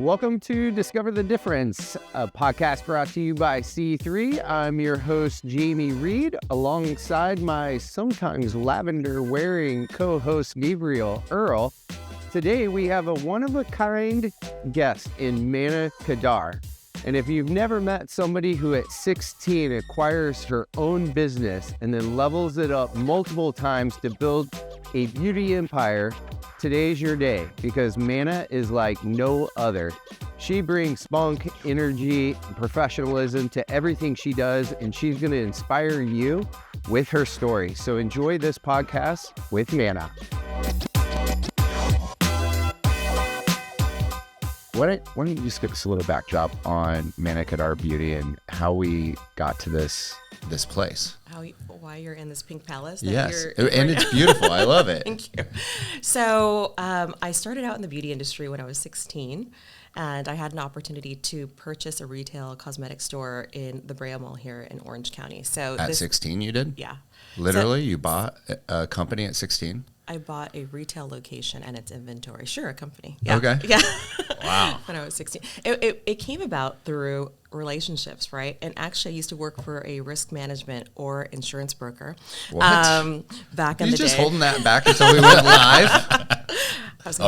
Welcome to Discover the Difference, a podcast brought to you by C3. I'm your host, Jamie Reed, alongside my sometimes lavender-wearing co-host, Gabriel Earl. Today, we have a one-of-a-kind guest in Manna Kadar. And if you've never met somebody who at 16 acquires her own business and then levels it up multiple times to build a beauty empire, today's your day, because Manna is like no other. She brings spunk, energy, and professionalism to everything she does, and she's going to inspire you with her story. So enjoy this podcast with Manna. Why don't you just give us a little backdrop on MannaKadar Beauty and how we got to this place? Why you're in this pink palace? Yes, and it's beautiful. I love it. Thank you. So I started out in the beauty industry when I was 16, and I had an opportunity to purchase a retail cosmetic store in the Brea Mall here in Orange County. So at 16 you did? Yeah. Literally, you bought a company at 16? I bought a retail location and its inventory. Sure, a company. Yeah. Okay. Yeah. Wow. When I was 16. It came about through relationships, right? And actually I used to work for a risk management or insurance broker. What? Back in the day. You just holding that back until we went live?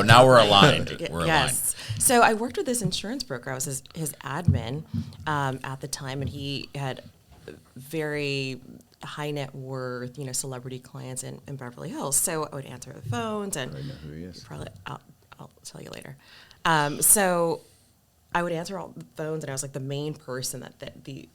Now we're aligned. We're yes. aligned. So I worked with this insurance broker. I was his admin at the time, and he had very high net worth, celebrity clients in Beverly Hills. So I would answer the phones, and I know who he is. Probably I'll tell you later. So I would answer all the phones, and I was like the main person that the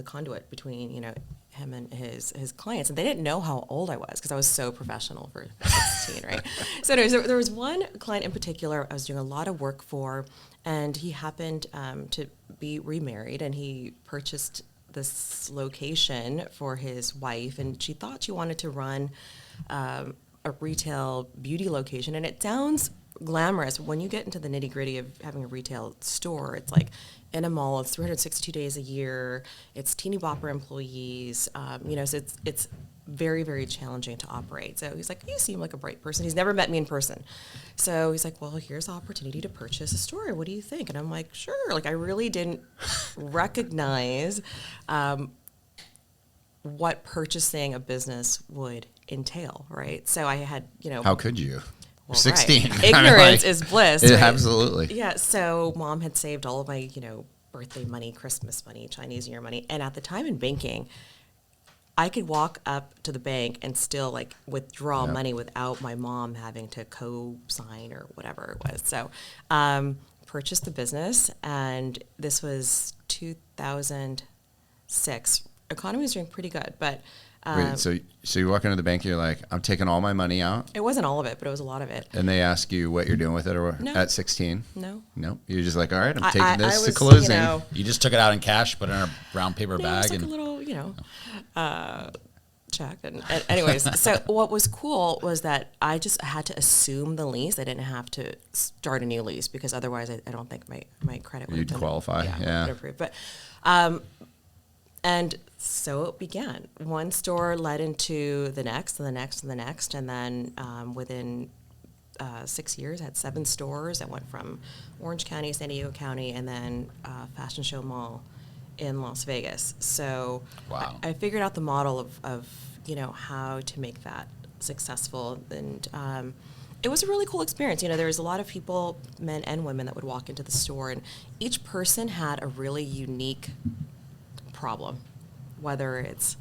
conduit between him and his clients, and they didn't know how old I was because I was so professional for 16, right? So anyways, there was one client in particular I was doing a lot of work for, and he happened to be remarried, and he purchased this location for his wife, and she thought she wanted to run a retail beauty location, and it sounds glamorous. When you get into the nitty gritty of having a retail store, it's like in a mall, it's 362 days a year, it's teeny bopper employees, so it's very, very challenging to operate. So he's like, you seem like a bright person. He's never met me in person. So he's like, well, here's the opportunity to purchase a store. What do you think? And I'm like, sure. Like, I really didn't recognize what purchasing a business would entail, right? So I had, How could you? Well, 16. Right. Ignorance is bliss. Right? Absolutely. Yeah. So mom had saved all of my, birthday money, Christmas money, Chinese New Year money. And at the time in banking, I could walk up to the bank and still withdraw money without my mom having to co-sign or whatever it was. So purchased the business, and this was 2006. Economy was doing pretty good, but wait, so you walk into the bank, you're like, I'm taking all my money out? It wasn't all of it, but it was a lot of it. And they ask you what you're doing with it No. at 16? No. You're just like, all right, I'm taking this I to was, closing. You just took it out in cash, put it in a brown paper bag, It was like a little, check. And anyways, so what was cool was that I just had to assume the lease. I didn't have to start a new lease because otherwise I don't think my credit would You'd qualify. Yeah. But and so it began. One store led into the next and the next and the next. And then within 6 years, I had 7 stores that went from Orange County, San Diego County, and then Fashion Show Mall in Las Vegas. So wow. I figured out the model of how to make that successful. And it was a really cool experience. There was a lot of people, men and women, that would walk into the store, and each person had a really unique problem, whether it's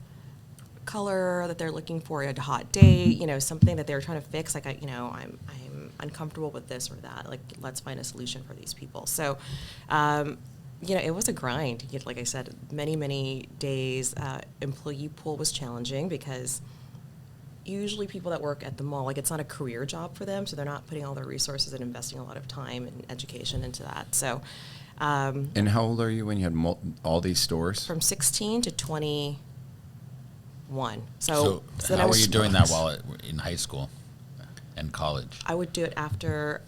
color that they're looking for, a hot day, something that they're trying to fix. Like I'm uncomfortable with this or that. Like, let's find a solution for these people. So, it was a grind. Like I said, many days. Employee pool was challenging because usually people that work at the mall, it's not a career job for them, so they're not putting all their resources and investing a lot of time and education into that. So. And how old are you when you had all these stores? From 16 to 21. So how were you doing that while in high school and college? I would do it after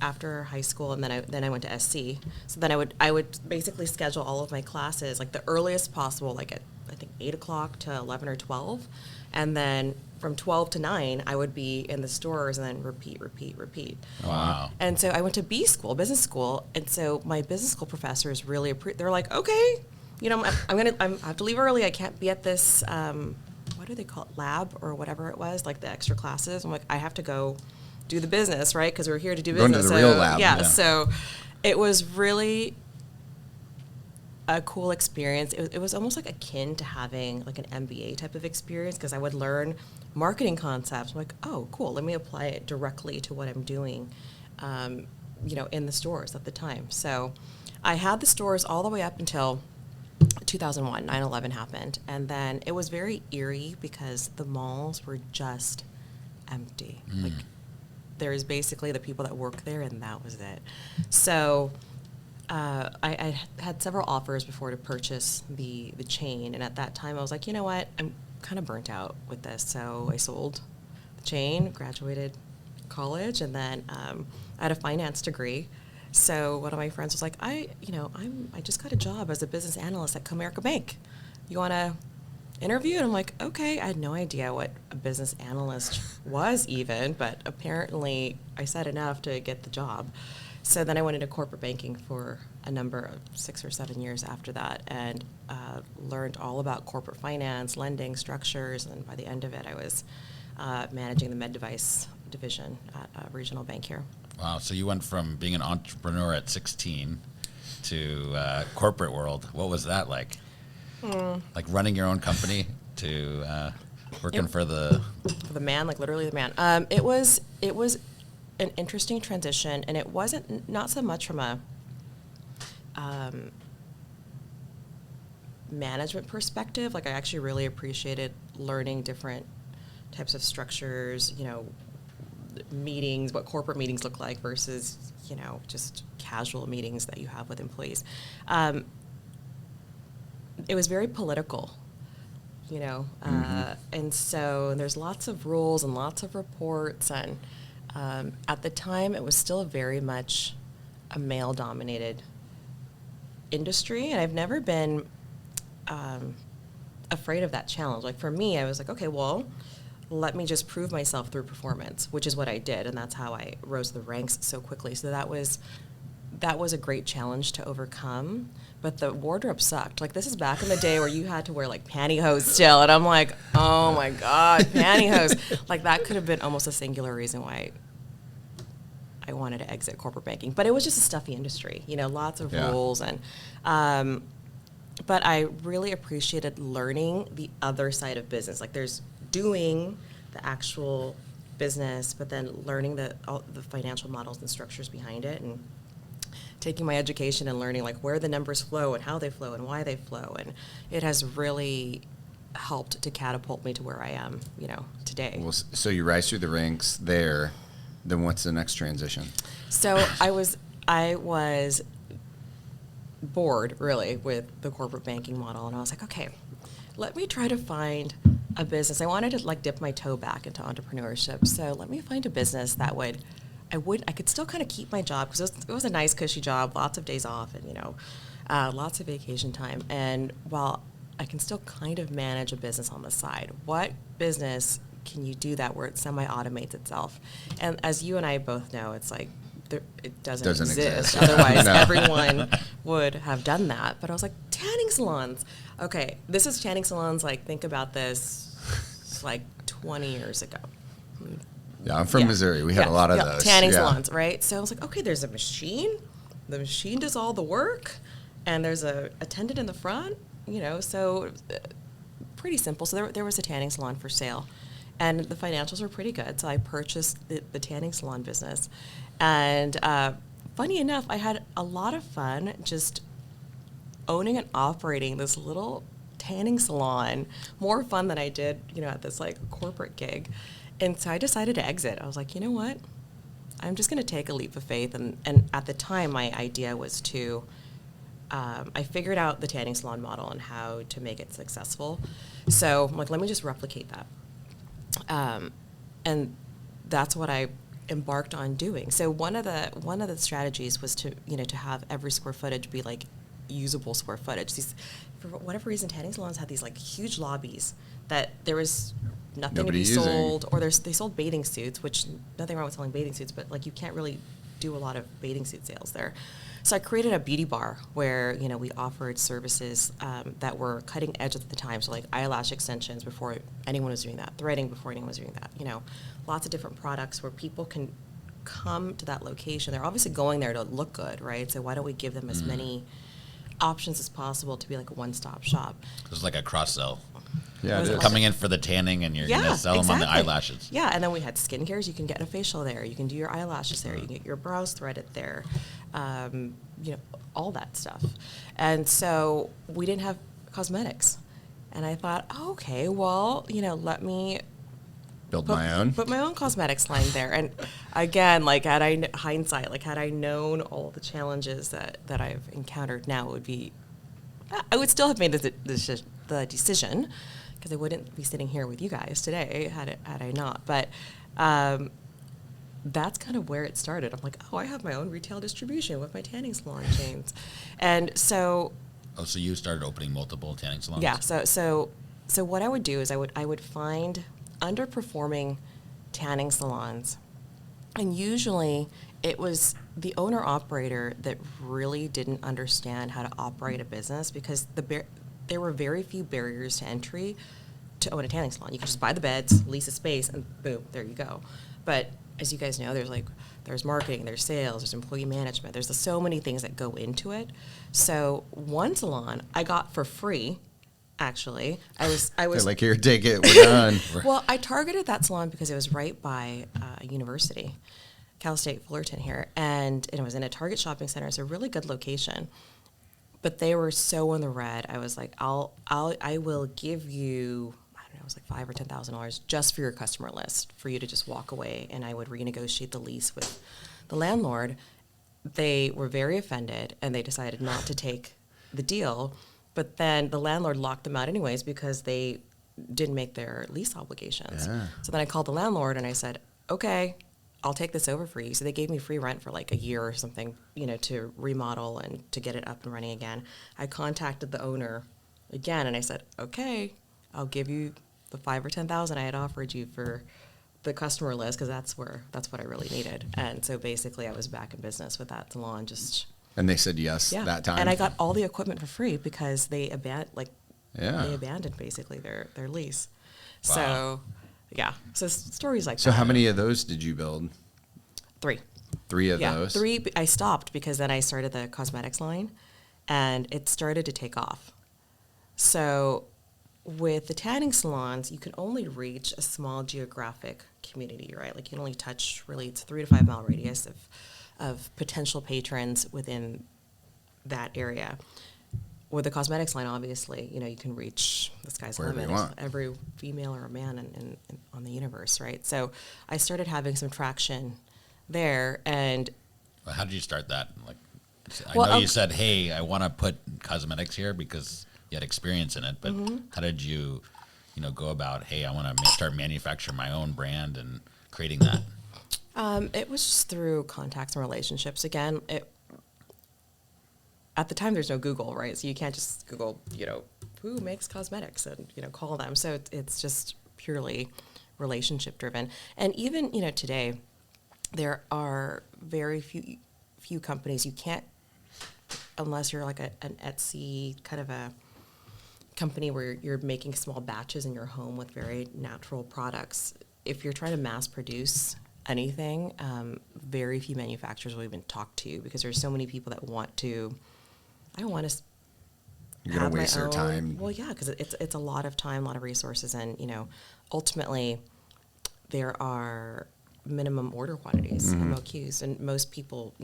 high school, and then I went to SC. So then I would basically schedule all of my classes the earliest possible, at I think 8 o'clock to 11 or 12, and then from 12 to 9, I would be in the stores and then repeat. Wow. And so I went to business school, and so my business school professors really they're like, okay, you know, I have to leave early. I can't be at this what do they call it, lab or whatever it was, like the extra classes. I'm like, I have to go do the business, right? Because we're here to do Going business. to the real lab. Yeah, so it was really a cool experience. It was almost like akin to having like an MBA type of experience, because I would learn marketing concepts. I'm like, oh, cool, let me apply it directly to what I'm doing, you know, in the stores at the time. So I had the stores all the way up until 2001, 9/11 happened. And then it was very eerie because the malls were just empty. Like, there's basically the people that work there, and that was it. So I had several offers before to purchase the chain, and at that time I was like, you know what, I'm kind of burnt out with this. So I sold the chain, graduated college, and then I had a finance degree. So one of my friends was like, I just got a job as a business analyst at Comerica Bank. You want to interview? And I'm like, okay. I had no idea what a business analyst was even, but apparently I said enough to get the job. So then I went into corporate banking for a number of 6 or 7 years after that, and learned all about corporate finance, lending, structures, and by the end of it, I was managing the med device division at a regional bank here. Wow. So you went from being an entrepreneur at 16 to corporate world. What was that like? Like running your own company to working for the man, like literally the man. It was an interesting transition, and it wasn't not so much from a management perspective. Like, I actually really appreciated learning different types of structures, you know, meetings, what corporate meetings look like versus, you know, just casual meetings that you have with employees. It was very political, you know, and so there's lots of rules and lots of reports, and at the time it was still very much a male-dominated industry, and I've never been afraid of that challenge. Like, for me, I was like, okay, well, let me just prove myself through performance, which is what I did, and that's how I rose the ranks so quickly. So that was a great challenge to overcome, but the wardrobe sucked. Like, this is back in the day where you had to wear like pantyhose still, and I'm like, oh my God, pantyhose. Like, that could have been almost a singular reason why I wanted to exit corporate banking. But it was just a stuffy industry, you know, lots of rules, and but I really appreciated learning the other side of business. Like, there's doing the actual business, but then learning all the financial models and structures behind it, and taking my education and learning like where the numbers flow and how they flow and why they flow. And it has really helped to catapult me to where I am, you know, today. Well, so you rise through the ranks there, then what's the next transition? So I was bored really with the corporate banking model, and I was like, okay, let me try to find a business. I wanted to like dip my toe back into entrepreneurship. So let me find a business that I could still kind of keep my job, because it was a nice cushy job, lots of days off, and, you know, lots of vacation time. And while I can still kind of manage a business on the side, what business can you do that where it semi-automates itself? And as you and I both know, it's like it doesn't exist. Otherwise, everyone would have done that. But I was like, tanning salons. Okay, this is tanning salons. Like, think about this, like 20 years ago. Yeah, I'm from Missouri. We had a lot of those. Tanning salons, right? So I was like, okay, there's a machine. The machine does all the work, and there's a attendant in the front, you know, so pretty simple. So there was a tanning salon for sale, and the financials were pretty good. So I purchased the tanning salon business. And funny enough, I had a lot of fun just owning and operating this little tanning salon, more fun than I did, you know, at this like corporate gig. And so I decided to exit. I was like, you know what? I'm just going to take a leap of faith. And at the time, my idea was to, I figured out the tanning salon model and how to make it successful. So I'm like, let me just replicate that. And that's what I embarked on doing. So one of the strategies was to have every square footage be like usable square footage. For whatever reason, tanning salons had these like huge lobbies that there was nothing Nobody to be using. sold, or they sold bathing suits, which nothing wrong with selling bathing suits, but like you can't really do a lot of bathing suit sales there. So I created a beauty bar where, you know, we offered services that were cutting edge at the time. So like eyelash extensions before anyone was doing that, threading before anyone was doing that, you know, lots of different products where people can come to that location. They're obviously going there to look good, right? So why don't we give them as many options as possible to be like a one-stop shop? It's like a cross sell. Yeah, Was it it is. like Coming in for the tanning, and you're going to sell them on the eyelashes. Yeah, and then we had skincares. You can get a facial there. You can do your eyelashes there. You can get your brows threaded there. You know, all that stuff. And so we didn't have cosmetics. And I thought, oh, okay, well, you know, let me Build my own. put my own cosmetics line there. And again, like had I known all the challenges that I've encountered now, it would be, I would still have made the decision, because I wouldn't be sitting here with you guys today had I not. But that's kind of where it started. I'm like, oh, I have my own retail distribution with my tanning salon chains. And so... Oh, so you started opening multiple tanning salons? Yeah, so what I would do is I would find underperforming tanning salons, and usually it was the owner-operator that really didn't understand how to operate a business, because there were very few barriers to entry to own a tanning salon. You could just buy the beds, lease a space, and boom, there you go. But as you guys know, there's marketing, there's sales, there's employee management, there's so many things that go into it. So one salon I got for free, actually. I was They're like, here, take it, we're done. Well, I targeted that salon because it was right by a university, Cal State Fullerton here, and it was in a Target shopping center. It's a really good location. But they were so in the red. I was like, I will give you, I don't know, it was like $5,000 or $10,000 just for your customer list, for you to just walk away, and I would renegotiate the lease with the landlord. They were very offended, and they decided not to take the deal. But then the landlord locked them out anyways because they didn't make their lease obligations. Yeah. So then I called the landlord and I said, okay, I'll take this over for you. So they gave me free rent for like a year or something, you know, to remodel and to get it up and running again. I contacted the owner again and I said, okay, I'll give you the $5,000 or $10,000 I had offered you for the customer list, because that's what I really needed. And so basically I was back in business with that salon. And they said yes that time. And I got all the equipment for free because they Yeah. they abandoned basically their lease. Wow. So yeah. So stories like So that. how many of those did you build? 3. 3 of Yeah, those? 3. I stopped because then I started the cosmetics line, and it started to take off. So with the tanning salons, you can only reach a small geographic community, right? Like you can only touch, really, it's a 3 to 5 mile radius of potential patrons within that area. With the cosmetics line, obviously, you know, you can reach the sky's the Wherever you limit, want. every female or man in on the universe, right? So I started having some traction there, and Well, how did you start that? Like, I Well, know you said, hey, I want to put cosmetics here because you had experience in it, but how did you, go about, hey, I want to start manufacturing my own brand and creating that? it was just through contacts and relationships. Again, at the time, there's no Google, right? So you can't just Google, who makes cosmetics and, call them. So it's just purely relationship driven. And even, today, there are very few companies you can't, unless you're like an Etsy kind of a company where you're making small batches in your home with very natural products. If you're trying to mass produce anything, very few manufacturers will even talk to you, because there's so many people that want to. I don't want to. You're going to waste their time. Well, yeah, because it's a lot of time, a lot of resources, and ultimately, there are minimum order quantities, MOQs, and most people,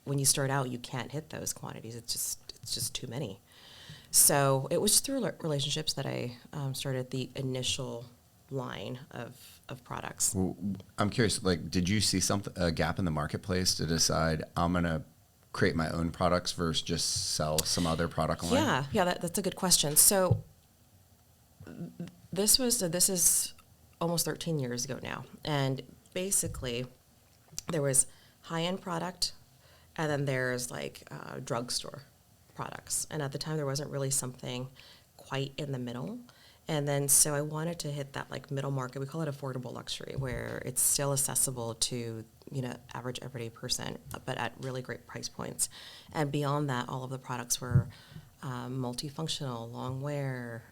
when you start out, you can't hit those quantities. It's just too many. So it was through relationships that I started the initial line of products. Well, I'm curious, did you see a gap in the marketplace to decide I'm going to create my own products versus just sell some other product line? Yeah, that's a good question. So this is almost 13 years ago now, and basically there was high-end product, and then there's drugstore products, and at the time there wasn't really something quite in the middle. And then, so I wanted to hit that like middle market. We call it affordable luxury, where it's still accessible to, average everyday person, but at really great price points. And beyond that, all of the products were multifunctional, long wear,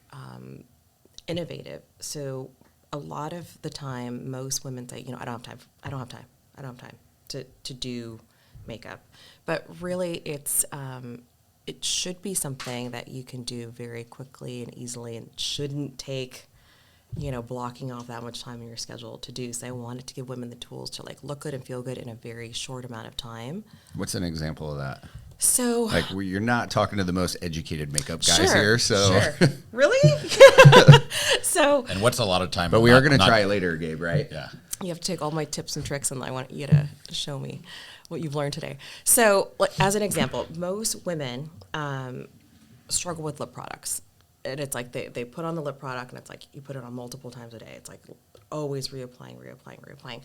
innovative. So a lot of the time, most women say, I don't have time to do makeup. But really, it should be something that you can do very quickly and easily, and shouldn't take, blocking off that much time in your schedule to do. So I wanted to give women the tools to like look good and feel good in a very short amount of time. What's an example of that? So like, you're not talking to the most educated makeup guys here, so sure. Really? So, And what's a lot of time? but we are going to try it later, Gabe, right? Yeah. you have to take all my tips and tricks, and I want you to show me what you've learned today. So, like, as an example, most women struggle with lip products. And it's like they put on the lip product, and it's like you put it on multiple times a day. It's like always reapplying.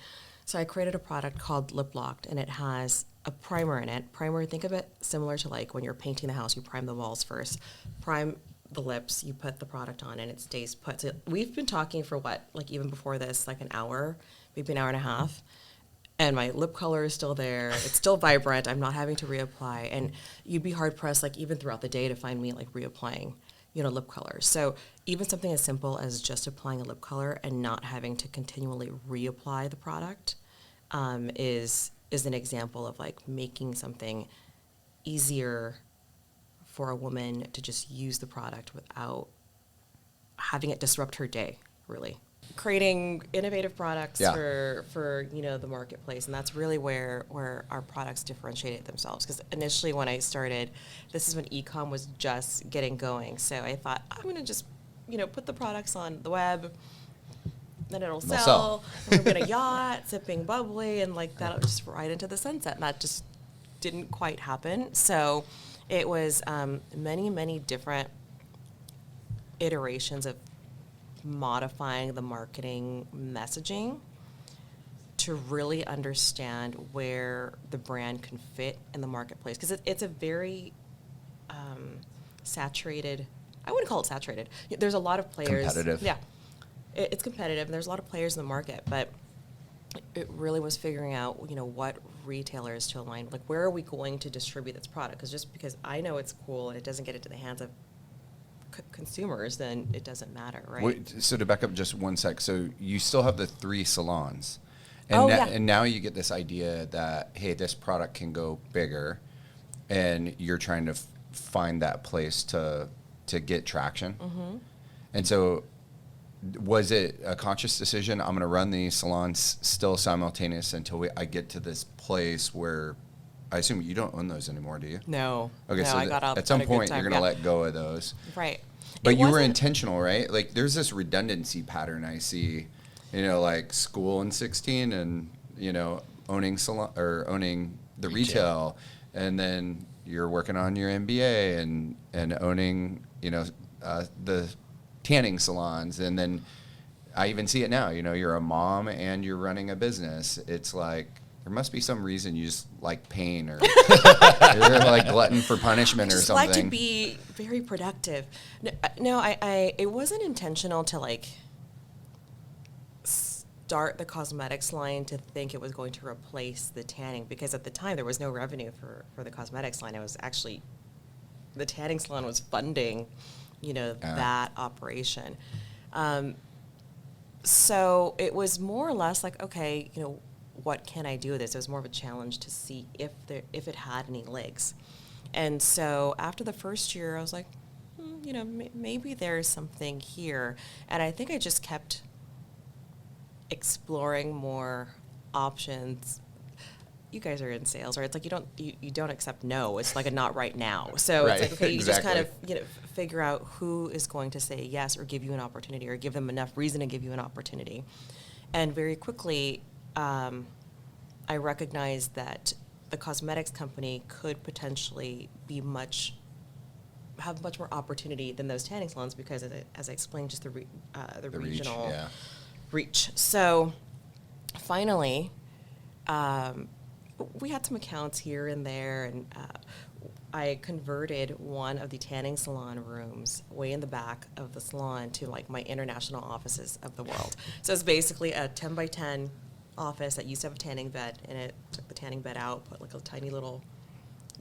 So I created a product called Liplock, and it has a primer in it. Primer, think of it similar to like when you're painting the house, you prime the walls first. Prime the lips, you put the product on, and it stays put. So we've been talking for even before this, like an hour, maybe an hour and a half. And my lip color is still there. It's still vibrant. I'm not having to reapply. And you'd be hard pressed, like even throughout the day, to find me like reapplying, lip color. So even something as simple as just applying a lip color and not having to continually reapply the product is an example of like making something easier for a woman to just use the product without having it disrupt her day, really. Creating innovative products for the marketplace, and that's really where our products differentiated themselves. Because initially, when I started, this is when e-com was just getting going. So I thought, I'm going to just put the products on the web, then it'll sell. We're going to yacht, sipping bubbly, and like that'll just right into the sunset. And that just didn't quite happen. So it was many different iterations of modifying the marketing messaging to really understand where the brand can fit in the marketplace, because it's a very saturated. I wouldn't call it saturated. There's a lot of players. Competitive. Yeah, it's competitive, and there's a lot of players in the market, but it really was figuring out what retailers to align. Like, where are we going to distribute this product? Because just because I know it's cool and it doesn't get into the hands of consumers, then it doesn't matter, right? Wait, so to back up just one sec, so you still have the 3 salons, and, and now you get this idea that, hey, this product can go bigger, and you're trying to find that place to get traction. Mm-hmm. And so was it a conscious decision, I'm going to run these salons still simultaneous until I get to this place where, I assume you don't own those anymore, do you? No. Okay, no, so I got up at some at a good point time, you're going to let go of those. Right. But you were intentional, right? Like, there's this redundancy pattern I see, like school in 16 and, owning salon or owning the retail, and then you're working on your MBA and owning, the tanning salons. And then I even see it now, you're a mom and you're running a business. It's like, there must be some reason you just like pain, or you're like glutton for punishment or something. I like to be very productive. No, I it wasn't intentional to like start the cosmetics line to think it was going to replace the tanning, because at the time there was no revenue for the cosmetics line. It was actually, the tanning salon was funding, that operation. So it was more or less like, okay, what can I do with this? It was more of a challenge to see if it had any legs. And so after the first year, I was like, maybe there's something here. And I think I just kept exploring more options. You guys are in sales, right? It's like you don't accept no. It's like a not right now. So It's like, okay, you just kind of figure out who is going to say yes or give you an opportunity, or give them enough reason to give you an opportunity. And very quickly, I recognized that the cosmetics company could potentially have much more opportunity than those tanning salons, because as I explained, just the regional reach. So finally, we had some accounts here and there, and I converted one of the tanning salon rooms way in the back of the salon to like my international offices of the world. So it's basically a 10 by 10 office that used to have a tanning bed in it. Took the tanning bed out, put like a tiny little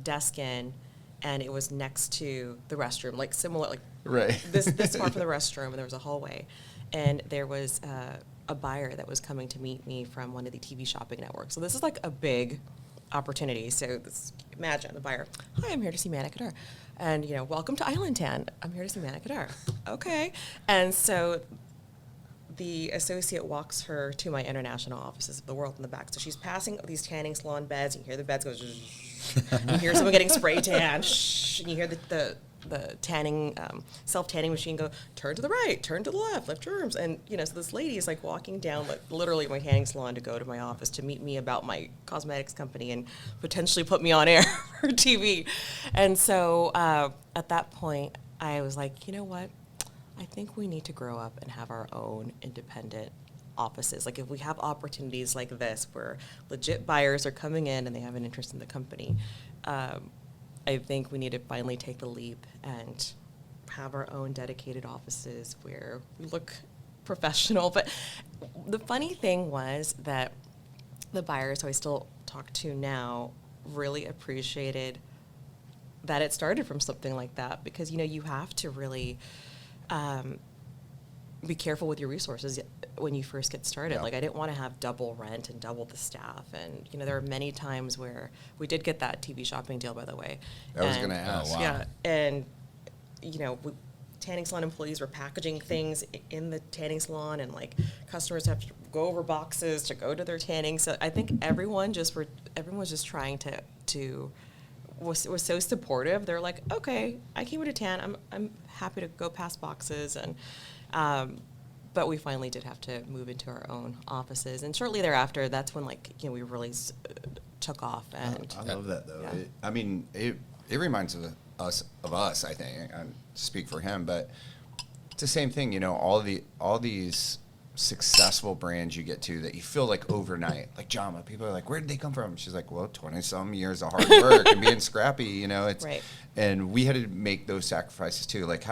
desk in, and it was next to the restroom, like similar, like Right. this far from the restroom, and there was a hallway, and there was a buyer that was coming to meet me from one of the TV shopping networks. So this is like a big opportunity. So imagine the buyer, hi, I'm here to see Manna Kadar. And, welcome to Island Tan. I'm here to see Manna Kadar. Okay. And so the associate walks her to my international offices of the world in the back. So she's passing these tanning salon beds. You hear the beds go, you hear someone getting spray tan, and you hear the tanning, self-tanning machine go, turn to the right, turn to the left, lift your arms. And, so this lady is like walking down like literally my tanning salon to go to my office to meet me about my cosmetics company and potentially put me on air for TV. And so at that point, I was like, you know what? I think we need to grow up and have our own independent offices. Like if we have opportunities like this where legit buyers are coming in and they have an interest in the company, I think we need to finally take the leap and have our own dedicated offices where we look professional. But the funny thing was that the buyers who I still talk to now really appreciated that it started from something like that, because, you have to really be careful with your resources when you first get started. Yeah. Like I didn't want to have double rent and double the staff. And, there are many times where we did get that TV shopping deal, by the way. I was going to ask. Oh, wow. Yeah. And, tanning salon employees were packaging things in the tanning salon, and like customers have to go over boxes to go to their tanning. So I think everyone was just trying to was so supportive. They're like, okay, I came to tan. I'm happy to go past boxes. And but we finally did have to move into our own offices, and shortly thereafter, that's when we really took off. And I love that though. Yeah. It reminds us. I think I speak for him, but it's the same thing. All these successful brands you get to that you feel like overnight, like Jama. People are like, where did they come from? She's like, well, 20-some years of hard work and being scrappy. It's right. And we had to make those sacrifices too. Like,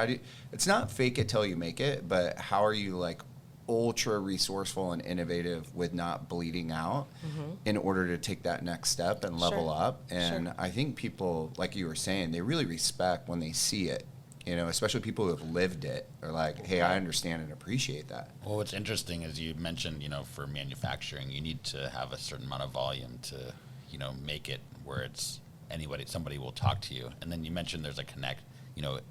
it's not fake it till you make it, but how are you like ultra resourceful and innovative with not bleeding out in order to take that next step and level up? And I think people, like you were saying, they really respect when they see it. Especially people who have lived it are like, hey, I understand and appreciate that. Well, what's interesting is you mentioned, for manufacturing, you need to have a certain amount of volume to, make it where it's somebody will talk to you. And then you mentioned there's a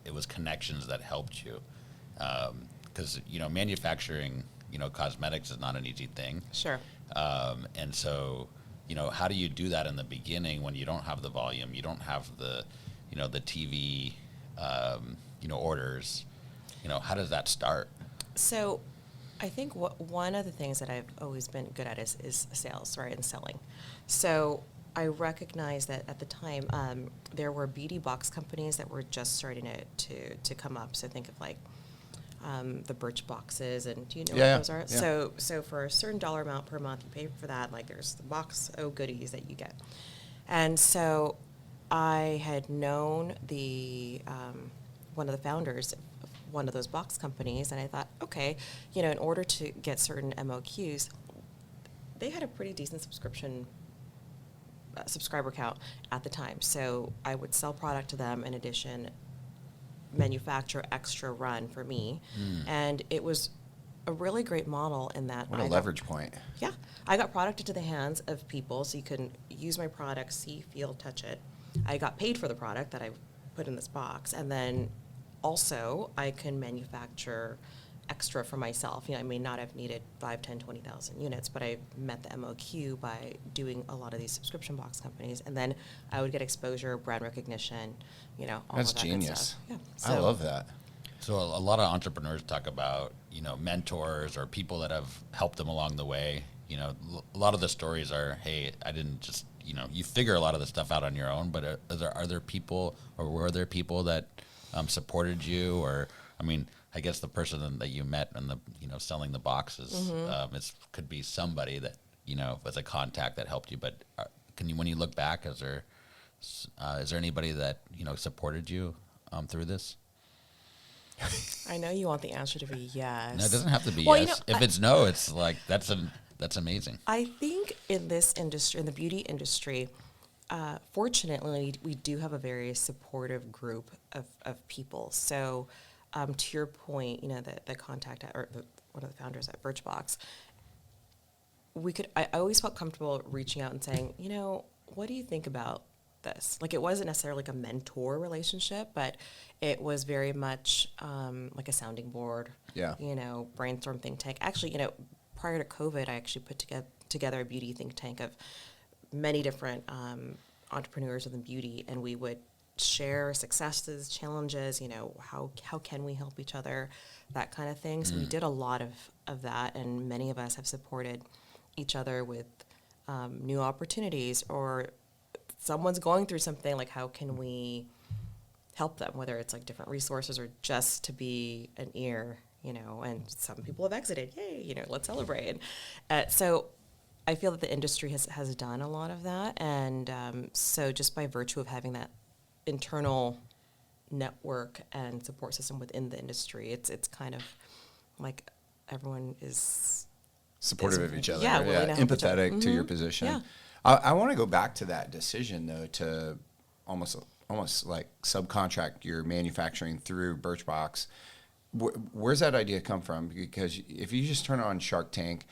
it was connections that helped you. Because, manufacturing, cosmetics is not an easy thing. Sure. And so, how do you do that in the beginning when you don't have the volume, you don't have the, the TV, orders? How does that start? So I think one of the things that I've always been good at is sales, right, and selling. So I recognize that at the time there were beauty box companies that were just starting to come up. So think of like the Birch boxes, and do you know what those are? Yeah. So for a certain dollar amount per month, you pay for that. Like there's the box of goodies that you get. And so I had known one of the founders of one of those box companies, and I thought, okay, in order to get certain MOQs, they had a pretty decent subscriber count at the time. So I would sell product to them, in addition, manufacture extra run for me, and it was a really great model in that. What a leverage point. Yeah, I got product into the hands of people, so you can use my product, see, feel, touch it. I got paid for the product that I put in this box, and then also I can manufacture extra for myself. I may not have needed 5, 10, 20,000 units, but I met the MOQ by doing a lot of these subscription box companies, and then I would get exposure, brand recognition, all That's of that genius. good stuff. Yeah, I love that. So a lot of entrepreneurs talk about, mentors or people that have helped them along the way. A lot of the stories are, hey, I didn't just, you figure a lot of the stuff out on your own, but are there people, or were there people that supported you? Or, I guess the person that you met and selling the boxes, could be somebody that, was a contact that helped you. But when you look back, is there Is there anybody that supported you through this? I know you want the answer to be yes. No, it doesn't have to be Well, yes. If it's no, it's like that's amazing. I think in this industry, in the beauty industry, fortunately, we do have a very supportive group of people. So, to your point, the contact one of the founders at Birchbox, I always felt comfortable reaching out and saying, what do you think about this? Like, it wasn't necessarily like a mentor relationship, but it was very much like a sounding board. Yeah. Brainstorm think tank. Actually, prior to COVID, I actually put together a beauty think tank of many different entrepreneurs within beauty, and we would share successes, challenges, how can we help each other, that kind of thing. So we did a lot of that, and many of us have supported each other with new opportunities, or someone's going through something, like how can we help them, whether it's like different resources or just to be an ear, and some people have exited, yay, let's celebrate. So I feel that the industry has done a lot of that, and so just by virtue of having that internal network and support system within the industry, it's kind of like everyone is supportive of each other. Yeah, willing to help each other. Empathetic to your position. Yeah. I want to go back to that decision though, to almost like subcontract your manufacturing through Birchbox. Where's that idea come from? Because if you just turn on Shark Tank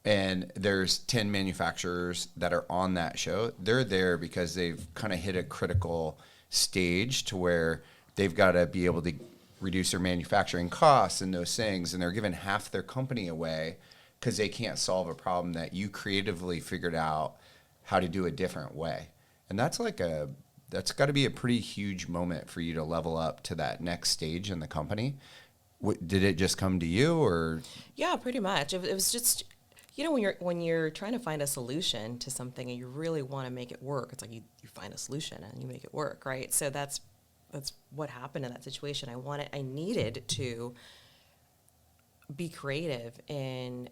and there's 10 manufacturers that are on that show, they're there because they've kind of hit a critical stage to where they've got to be able to reduce their manufacturing costs and those things, and they're giving half their company away because they can't solve a problem that you creatively figured out how to do a different way. And that's got to be a pretty huge moment for you to level up to that next stage in the company. Did it just come to you, or? Yeah, pretty much. It was just, when you're trying to find a solution to something and you really want to make it work, it's like you find a solution and you make it work, right? So that's what happened in that situation. I needed to be creative in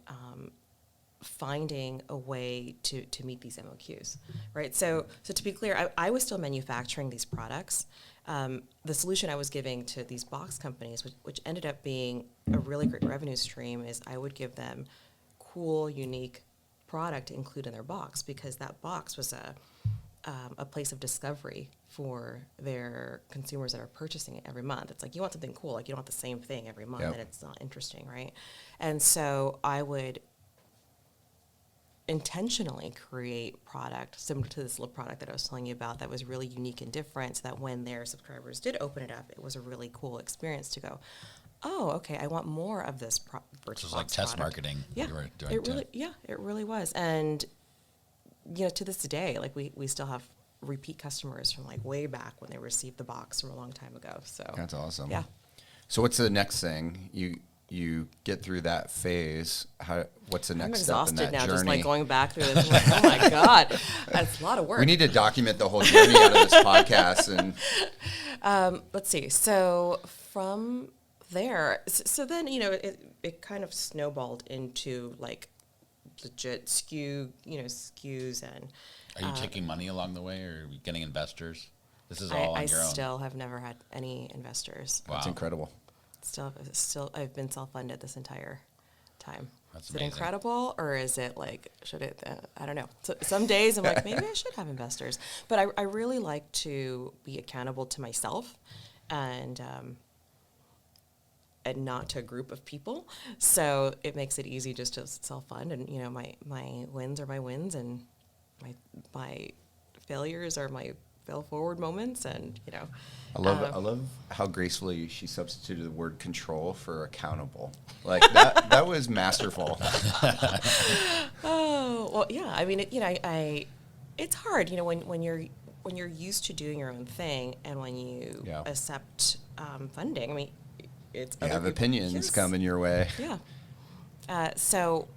finding a way to meet these MOQs, right? So to be clear, I was still manufacturing these products. The solution I was giving to these box companies, which ended up being a really great revenue stream, is I would give them cool, unique product to include in their box, because that box was a place of discovery for their consumers that are purchasing it every month. It's like, you want something cool, like you don't want the same thing every month, and it's not interesting, right? And so I would intentionally create product similar to this lip product that I was telling you about that was really unique and different, so that when their subscribers did open it up, it was a really cool experience to go, oh, okay, I want more of this Which was like test marketing. Yeah, you were doing it really was. And to this day, like we still have repeat customers from like way back when they received the box from a long time ago. So that's awesome. Yeah. So what's the next thing? You get through that phase. What's the next step in that journey? I'm exhausted now, just like going back through this. Like, oh my God, that's a lot of work. We need to document the whole journey out of this podcast. And let's see. So from there, so then it kind of snowballed into like legit SKUs and. Are you taking money along the way, or are you getting investors? This is all on your own. I still have never had any investors. Wow. That's incredible. Still, I've been self-funded this entire time. That's amazing. Is it incredible, or is it like, should it, I don't know. So some days I'm like, maybe I should have investors. But I really like to be accountable to myself and not to a group of people. So it makes it easy just to self-fund, and my wins are my wins, and my failures are my fail forward moments, and I love how gracefully she substituted the word control for accountable. Like that was masterful. Oh well, yeah. I mean, it's hard, when you're used to doing your own thing, and when you accept funding. I mean, it's you have opinions coming your way. Yeah. So.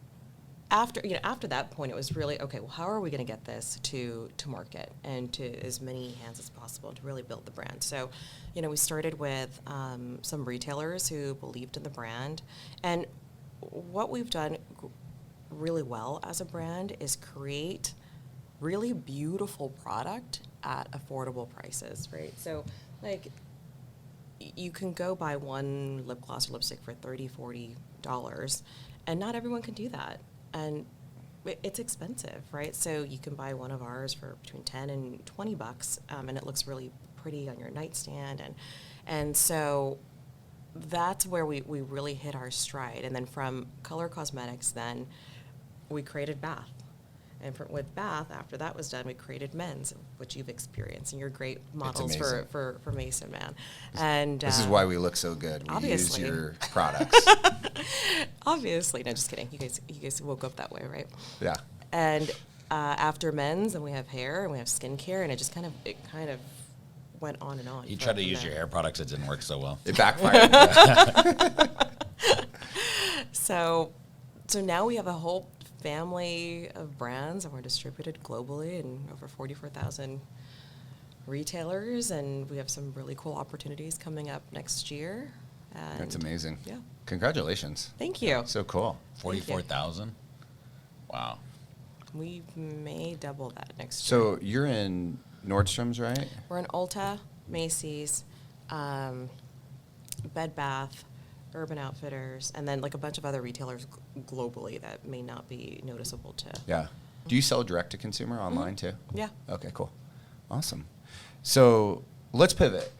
After that point, it was really, okay, well, how are we going to get this to market and to as many hands as possible to really build the brand? So, we started with some retailers who believed in the brand. And what we've done really well as a brand is create really beautiful product at affordable prices, right? So, like, you can go buy one lip gloss or lipstick for $30, $40, and not everyone can do that. And it's expensive, right? So you can buy one of ours for between 10 and 20 bucks, and it looks really pretty on your nightstand. And so that's where we really hit our stride. And then from color cosmetics, then we created bath. And with bath, after that was done, we created men's, which you've experienced, and you're great models for Mason Man. And this is why we look so good. We obviously. use your products. Obviously, no, just kidding. You guys woke up that way, right? Yeah. And after men's, and we have hair, and we have skincare, and it kind of went on and on. You tried to use your hair products, it didn't work so well. It backfired. So now we have a whole family of brands, and we're distributed globally in over 44,000 retailers, and we have some really cool opportunities coming up next year. And That's amazing. Yeah. Congratulations. Thank you. So cool. 44,000? Wow. We may double that next year. So you're in Nordstrom's, right? We're in Ulta, Macy's, Bed Bath, Urban Outfitters, and then like a bunch of other retailers globally that may not be noticeable to. Yeah. Do you sell direct to consumer online too? Yeah. Okay, cool. Awesome. So let's pivot.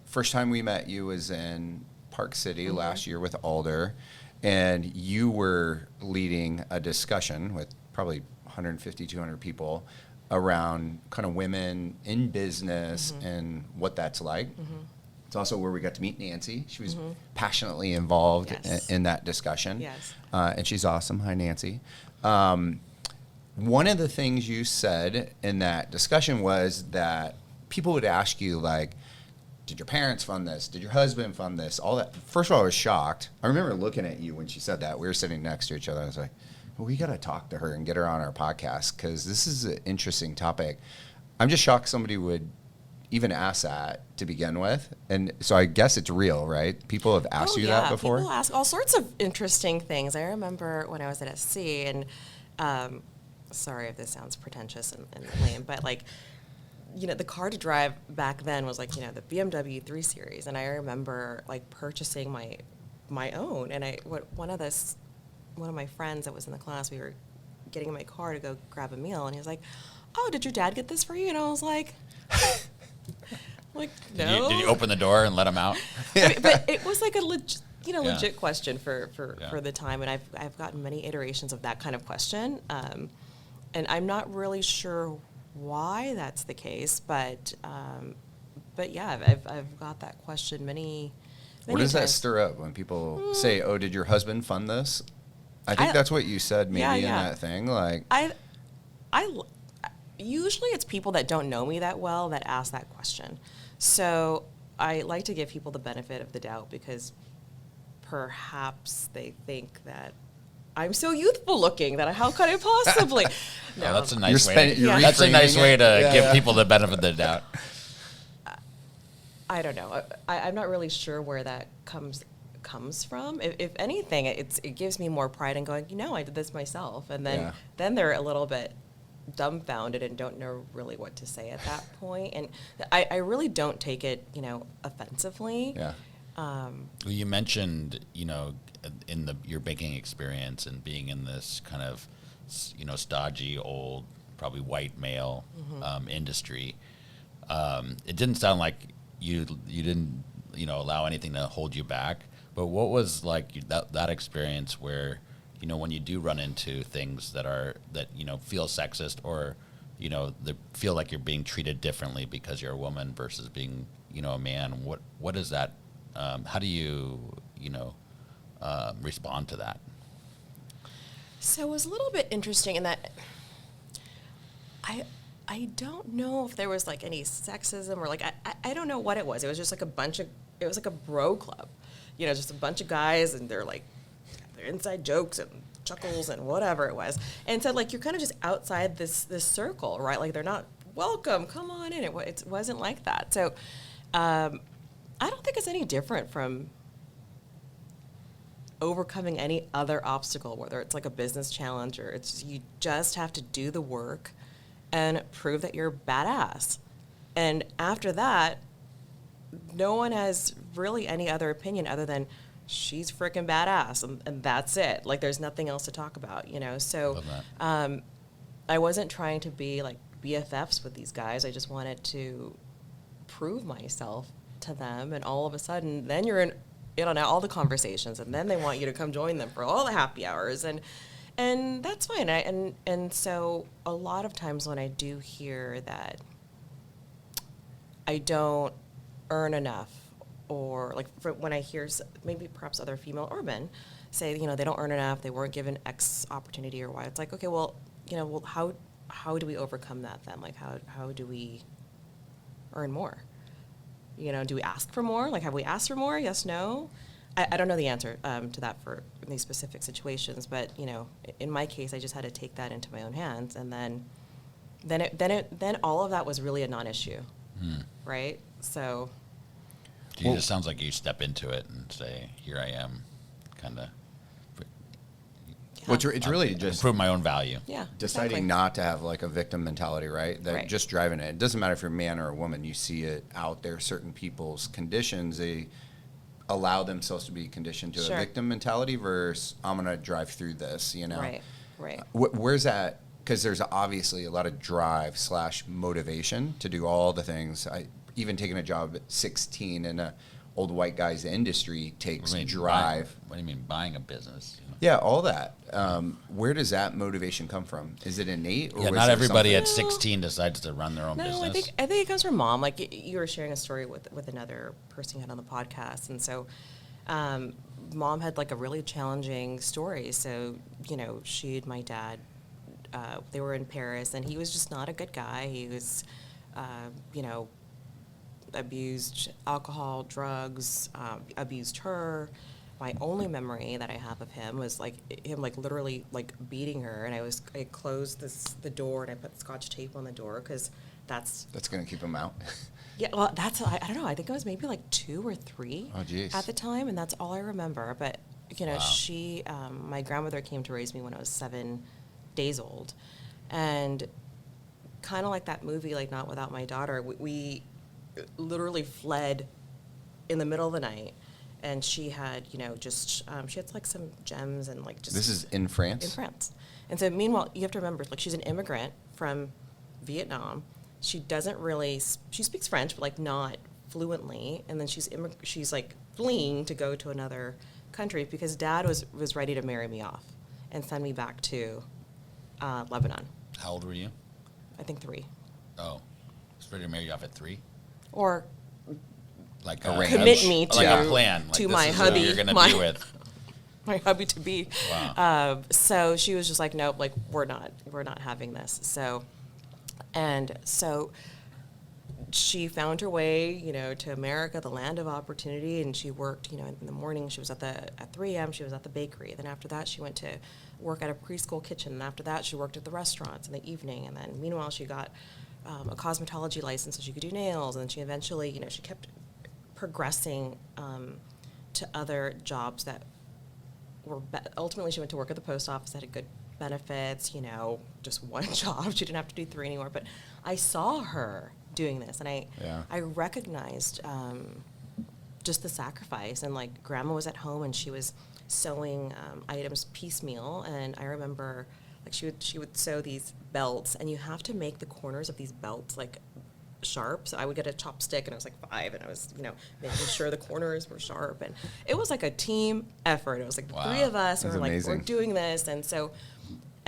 First time we met you was in Park City last year with Alder, and you were leading a discussion with probably 150, 200 people around kind of women in business and what that's like. It's also where we got to meet Nancy. She was passionately involved in that discussion. Yes. And she's awesome. Hi, Nancy. One of the things you said in that discussion was that people would ask you, like, did your parents fund this? Did your husband fund this? All that. First of all, I was shocked. I remember looking at you when she said that. We were sitting next to each other. I was like, well, we got to talk to her and get her on our podcast because this is an interesting topic. I'm just shocked somebody would even ask that to begin with. And so I guess it's real, right? People have asked you that before? People ask all sorts of interesting things. I remember when I was at SC, and sorry if this sounds pretentious and lame, but like, you know, the car to drive back then was like, you know, the BMW 3 Series. And I remember like purchasing my own. And one of my friends that was in the class, we were getting in my car to go grab a meal, and he was like, oh, did your dad get this for you? And I was like, no. Did you open the door and let him out? I mean, but it was like a legit question for the time, and I've gotten many iterations of that kind of question, and I'm not really sure why that's the case, but yeah, I've got that question many What does that times. stir up when people say, oh, did your husband fund this? I think that's what you said maybe in that thing. Like, I usually it's people that don't know me that well that ask that question. So I like to give people the benefit of the doubt because perhaps they think that I'm so youthful looking that how could I possibly? No, that's a nice way. You're That's a nice way to give yeah. people the benefit of the doubt. I don't know. I'm not really sure where that comes from. If anything, it gives me more pride in going, you know, I did this myself, and then they're a little bit dumbfounded and don't know really what to say at that point. And I really don't take it, you know, offensively. Yeah. Well, you mentioned, you know, in your baking experience and being in this kind of, you know, stodgy, old, probably white male industry. It didn't sound like you didn't, you know, allow anything to hold you back. But what was like that experience where, you know, when you do run into things that you know, feel sexist or, you know, that feel like you're being treated differently because you're a woman versus being, you know, a man? What is that? How do you, you know, respond to that? So it was a little bit interesting in that I don't know if there was like any sexism or like I don't know what it was. It was just like it was like a bro club, you know, just a bunch of guys, and they're like their inside jokes and chuckles and whatever it was. And so like you're kind of just outside this circle, right? Like they're not welcome, come on in. It wasn't like that. So I don't think it's any different from overcoming any other obstacle, whether it's like a business challenge or you just have to do the work and prove that you're badass. And after that, no one has really any other opinion other than she's freaking badass, and that's it. Like, there's nothing else to talk about, you know? So I wasn't trying to be like BFFs with these guys. I just wanted to prove myself to them, and all of a sudden, then you're in on all the conversations, and then they want you to come join them for all the happy hours, and that's fine. And so a lot of times when I do hear that I don't earn enough, or like when I hear maybe perhaps other female or men say, you know, they don't earn enough, they weren't given X opportunity or Y, it's like, okay, well, you know, well, how do we overcome that then? Like, how do we earn more? You know, do we ask for more? Like, have we asked for more? Yes, no? I don't know the answer to that for these specific situations, but, you know, in my case, I just had to take that into my own hands, and then all of that was really a non-issue, right? So, it just sounds like you step into it and say, "Here I am," kind of. Well, it's really just prove my own value. Yeah, deciding exactly. not to have like a victim mentality, right? That Right. just driving it. It doesn't matter if you're a man or a woman. You see it out there. Certain people's conditions, they allow themselves to be conditioned to Sure. a victim mentality versus I'm gonna drive through this. You know, Right. Where's that? Because there's obviously a lot of drive / motivation to do all the things. Even taking a job at 16 in a old white guy's industry takes drive. What do you mean buying a business? You know? Yeah, all that. Where does that motivation come from? Is it innate? Or Yeah, was not there everybody something- at 16 decides to run their own No, business. I think it comes from mom. Like, you were sharing a story with another person you had on the podcast, and so mom had like a really challenging story. So, you know, she and my dad, they were in Paris, and he was just not a good guy. He was, you know, abused alcohol, drugs, abused her. My only memory that I have of him was like him like literally like beating her, and I closed the door and I put Scotch tape on the door because that's gonna keep him out. yeah. Well, I don't know. I think it was maybe like 2 or 3 Oh, geez. at the time, and that's all I remember. But you know, Wow. she, my grandmother came to raise me when I was 7 days old, and kind of like that movie, like Not Without My Daughter, we literally fled in the middle of the night, and she had, you know, just she had like some gems and like just This is in France? in France. And so meanwhile, you have to remember, like, she's an immigrant from Vietnam. She doesn't really she speaks French, but like not fluently, and then she's like fleeing to go to another country because dad was ready to marry me off and send me back to Lebanon. How old were you? I think 3. Oh, was ready to marry you off at 3? Or Like Arranged. commit me like to a plan. Like to this my is who hubby, you're gonna my- be with. my hubby to be. Wow. So she was just like, nope, like we're not having this. So she found her way, you know, to America, the land of opportunity, and she worked, you know, in the morning. She was at 3 a.m. She was at the bakery. Then after that, she went to work at a preschool kitchen. And after that, she worked at the restaurants in the evening. And then meanwhile, she got a cosmetology license so she could do nails. And she eventually, you know, she kept progressing to other jobs that were ultimately she went to work at the post office that had good benefits, you know, just one job. She didn't have to do 3 anymore. But I saw her doing this, and I recognized just the sacrifice. And like grandma was at home and she was sewing items piecemeal, and I remember like she would sew these belts, and you have to make the corners of these belts like sharp. So I would get a chopstick, and I was like 5, and I was, you know, making sure the corners were sharp, and it was like a team effort. It was like Wow. 3 of us, and That's we're like, amazing. we're doing this. And so,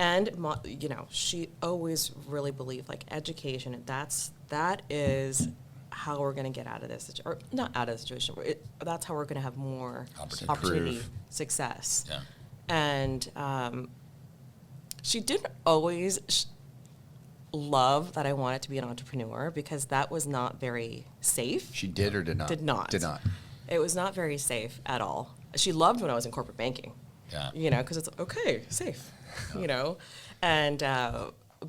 you know, she always really believed like education, that is how we're going to get out of this, or not out of the situation. That's how we're going to have more opportunity, Improve. success. Yeah. And she didn't always love that I wanted to be an entrepreneur, because that was not very safe. She did or did not? Did not. Did not. It was not very safe at all. She loved when I was in corporate banking. Yeah. You know, because it's okay, safe. You know, and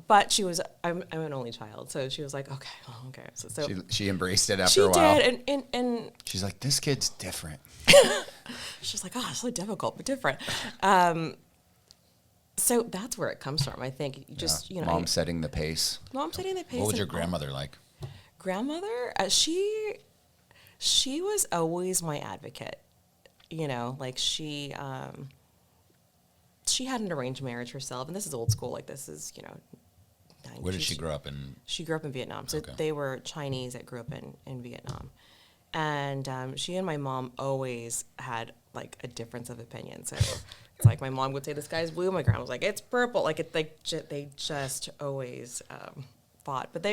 but she was. I'm an only child, so she was like, okay, well, okay. So She embraced it after she a while. did, and She's like, this kid's different. she's like, oh, it's really difficult, but different. So that's where it comes from. I think just, Mom setting the pace. Mom setting the pace. What was your grandmother like? Grandmother, she was always my advocate. Like she had an arranged marriage herself, and this is old school. Like this is, 90s. Where did she grow up in? She grew up in Vietnam. So Okay. they were Chinese that grew up in Vietnam. And she and my mom always had like a difference of opinion. So it's like my mom would say the sky's blue, my grandma was like it's purple. Like they just always fought. But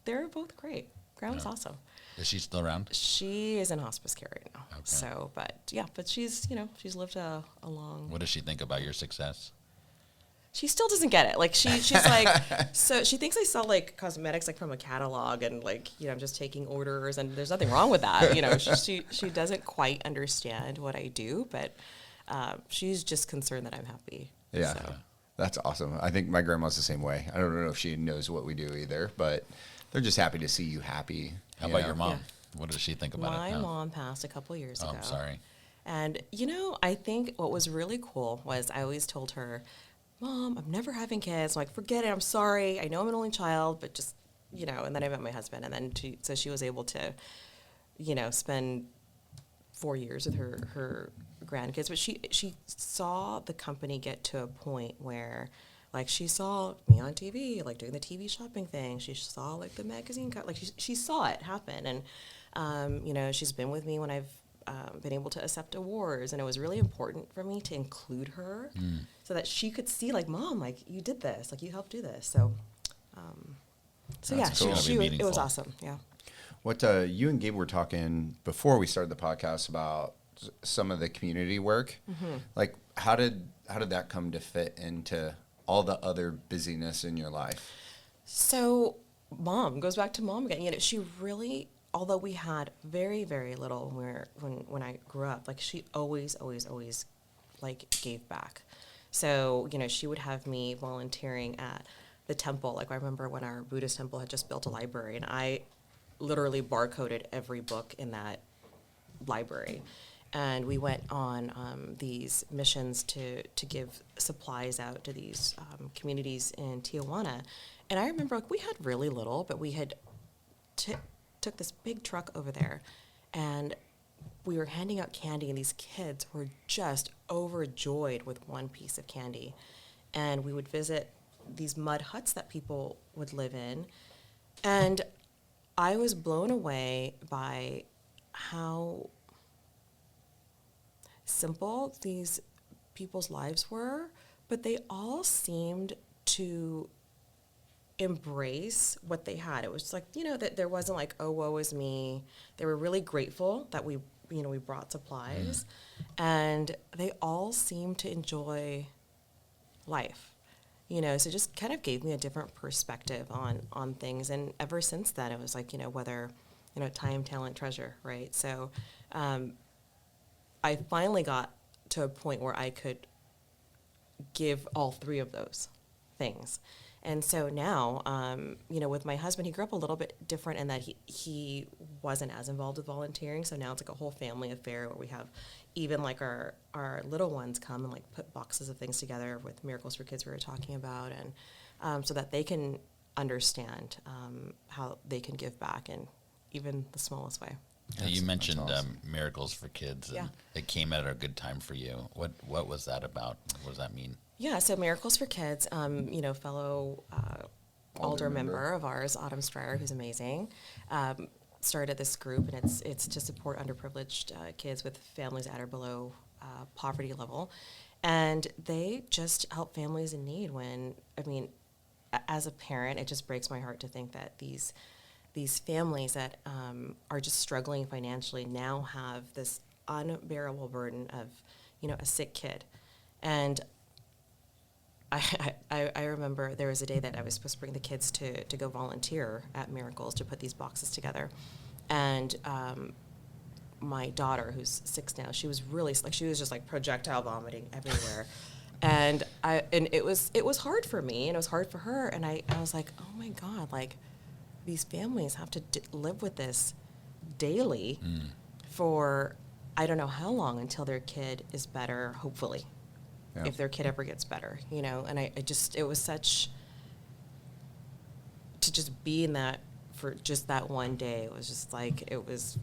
they're both great. Grandma's awesome. Is she still around? She is in hospice care right now. Okay. So, but she's lived a long. What does she think about your success? She still doesn't get it. Like she's like, so she thinks I sell like cosmetics like from a catalog and like, I'm just taking orders, and there's nothing wrong with that. She doesn't quite understand what I do, but she's just concerned that I'm happy. Yeah. So. That's awesome. I think my grandma's the same way. I don't know if she knows what we do either, but they're just happy to see you happy. How about know? your mom? Yeah. What does she think about it My now? mom passed a couple years ago. I'm sorry. And, I think what was really cool was I always told her, Mom, I'm never having kids. I'm like, forget it. I'm sorry. I know I'm an only child, but just, and then I met my husband. And then so she was able to, spend 4 years with her grandkids. But she saw the company get to a point where, like, she saw me on TV, like, doing the TV shopping thing. She saw, like, the magazine like, she saw it happen. And, she's been with me when I've been able to accept awards, and it was really important for me to include her so that she could see, like, Mom, like, you did this, like, you helped do this. So, That's cool. it was awesome. Yeah. What you and Gabe were talking before we started the podcast about some of the community work. Mm-hmm. Like, how did that come to fit into all the other busyness in your life? So, Mom goes back to Mom again. She really, although we had very, very little when I grew up, like, she always, like, gave back. So, she would have me volunteering at the temple. Like, I remember when our Buddhist temple had just built a library, and I literally barcoded every book in that library. And we went on these missions to give supplies out to these communities in Tijuana. And I remember, like, we had really little, but we had took this big truck over there, and we were handing out candy, and these kids were just overjoyed with one piece of candy. And we would visit these mud huts that people would live in, and I was blown away by how simple these people's lives were, but they all seemed to embrace what they had. It was just like, that there wasn't like, oh, woe is me. They were really grateful that we brought supplies, and they all seemed to enjoy life. So it just kind of gave me a different perspective on things. And ever since then, it was like, whether, time, talent, treasure, right? So I finally got to a point where I could give all three of those things. And so now, with my husband, he grew up a little bit different in that he wasn't as involved with volunteering. So now it's like a whole family affair where we have even like our little ones come and like put boxes of things together with Miracles for Kids we were talking about, and so that they can understand how they can give back in even the smallest way. You mentioned awesome. Miracles for Kids. And Yeah. It came at a good time for you. What was that about? What does that mean? Yeah, so Miracles for Kids, fellow alder member of ours, Autumn Stryer, who's amazing, started this group, and it's to support underprivileged kids with families at or below poverty level. And they just help families in need as a parent, it just breaks my heart to think that these families that are just struggling financially now have this unbearable burden of, a sick kid. And I remember there was a day that I was supposed to bring the kids to go volunteer at Miracles to put these boxes together. And my daughter, who's 6 now, she was really, like, she was just like projectile vomiting everywhere. And it was hard for me, and it was hard for her. And I was like, oh my God, like, these families have to live with this daily for I don't know how long until their kid is better, hopefully. if their kid ever gets better, you know. And I just, it was such, to just be in that for just that one day, it was just like, it was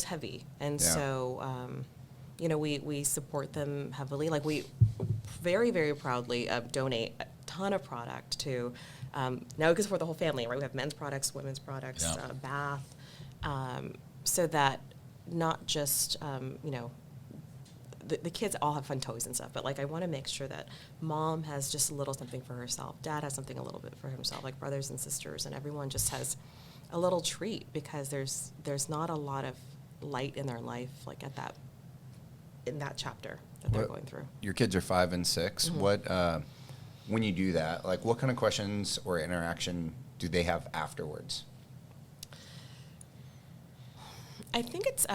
heavy. And so, you know, we support them heavily. Like, we very, very proudly donate a ton of product to, now we can support the whole family, right? We have men's products, women's products, bath, so that not just, you know, the kids all have fun toys and stuff, but like, I want to make sure that mom has just a little something for herself, dad has something a little bit for himself, like brothers and sisters, and everyone just has a little treat, because there's not a lot of light in their life, like in that chapter that they're going through. Your kids are 5 and 6. Mm-hmm. What, when you do that, like, what kind of questions or interaction do they have afterwards? I think it's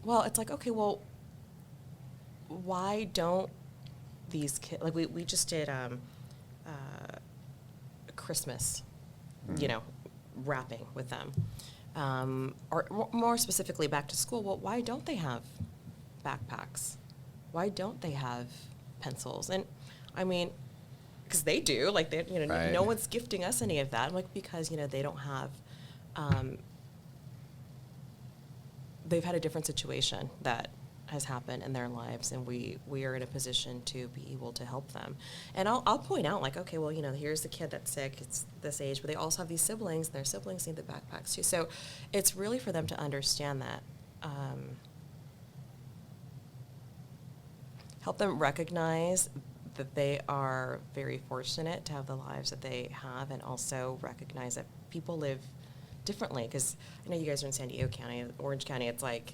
well, it's like, okay, well, why don't these kids, like, we just did Christmas, you know, wrapping with them, or more specifically back to school. Well, why don't they have backpacks? Why don't they have pencils? And I mean, because they do, like, they, you know, no one's gifting us any of that. I'm like, because, you know, they don't have, they've had a different situation that has happened in their lives, and we are in a position to be able to help them. And I'll point out, like, okay, well, you know, here's the kid that's sick, it's this age, but they also have these siblings, and their siblings need the backpacks too. So it's really for them to understand that, help them recognize that they are very fortunate to have the lives that they have, and also recognize that people live differently. Because I know you guys are in San Diego County, Orange County, it's like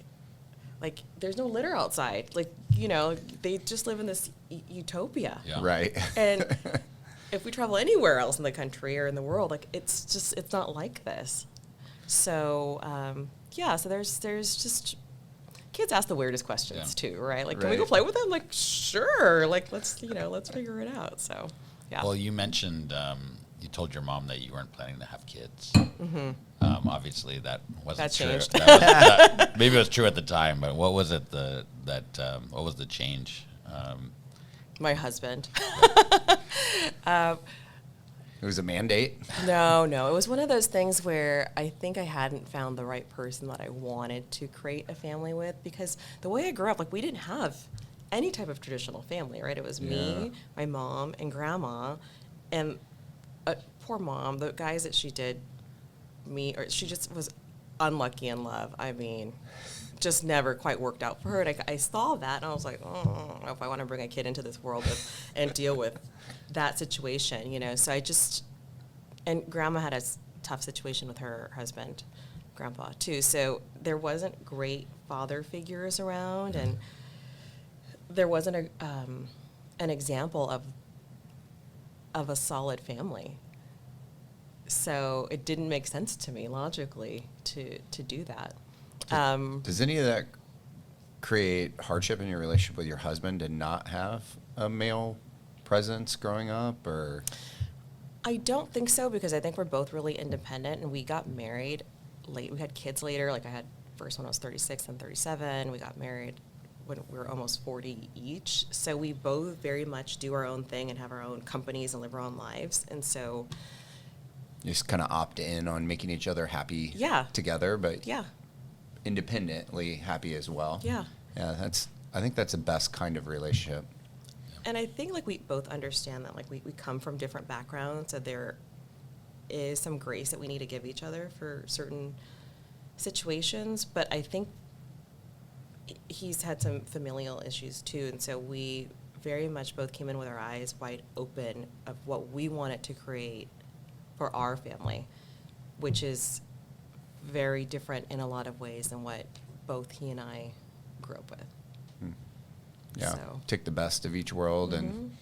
there's no litter outside. Like, you know, they just live in this utopia. Yeah. Right. And if we travel anywhere else in the country or in the world, like, it's not like this. So, so there's just, kids ask the weirdest questions too, right? Like, can we go play with them? Like, sure. Like, let's figure it out. So, yeah. Well, you mentioned, you told your mom that you weren't planning to have kids. Mm-hmm. Obviously, that wasn't That true. changed. Maybe it was true at the time, but what was it? What was the change? My husband. It was a mandate. No. It was one of those things where I think I hadn't found the right person that I wanted to create a family with, because the way I grew up, like, we didn't have any type of traditional family, right? It was me, my mom, and grandma, and poor mom, the guys that she did meet, or she just was unlucky in love. I mean, just never quite worked out for her. And I saw that, and I was like, oh, I don't know if I want to bring a kid into this world and deal with that situation, you know. So and grandma had a tough situation with her husband, grandpa, too. So there wasn't great father figures around, and there wasn't an example of a solid family. So it didn't make sense to me logically to do that. Does any of that create hardship in your relationship with your husband to not have a male presence growing up, or? I don't think so, because I think we're both really independent, and we got married late. We had kids later. Like, I had first when I was 36 and 37. We got married when we were almost 40 each. So we both very much do our own thing and have our own companies and live our own lives. And so You just kind of opt in on making each other happy together, but independently happy as well. Yeah. Yeah, I think that's the best kind of relationship. And I think, like, we both understand that, like, we come from different backgrounds, so there is some grace that we need to give each other for certain situations. But I think he's had some familial issues too, and so we very much both came in with our eyes wide open of what we wanted to create for our family, which is very different in a lot of ways than what both he and I grew up with. Yeah, So. take the best of each world and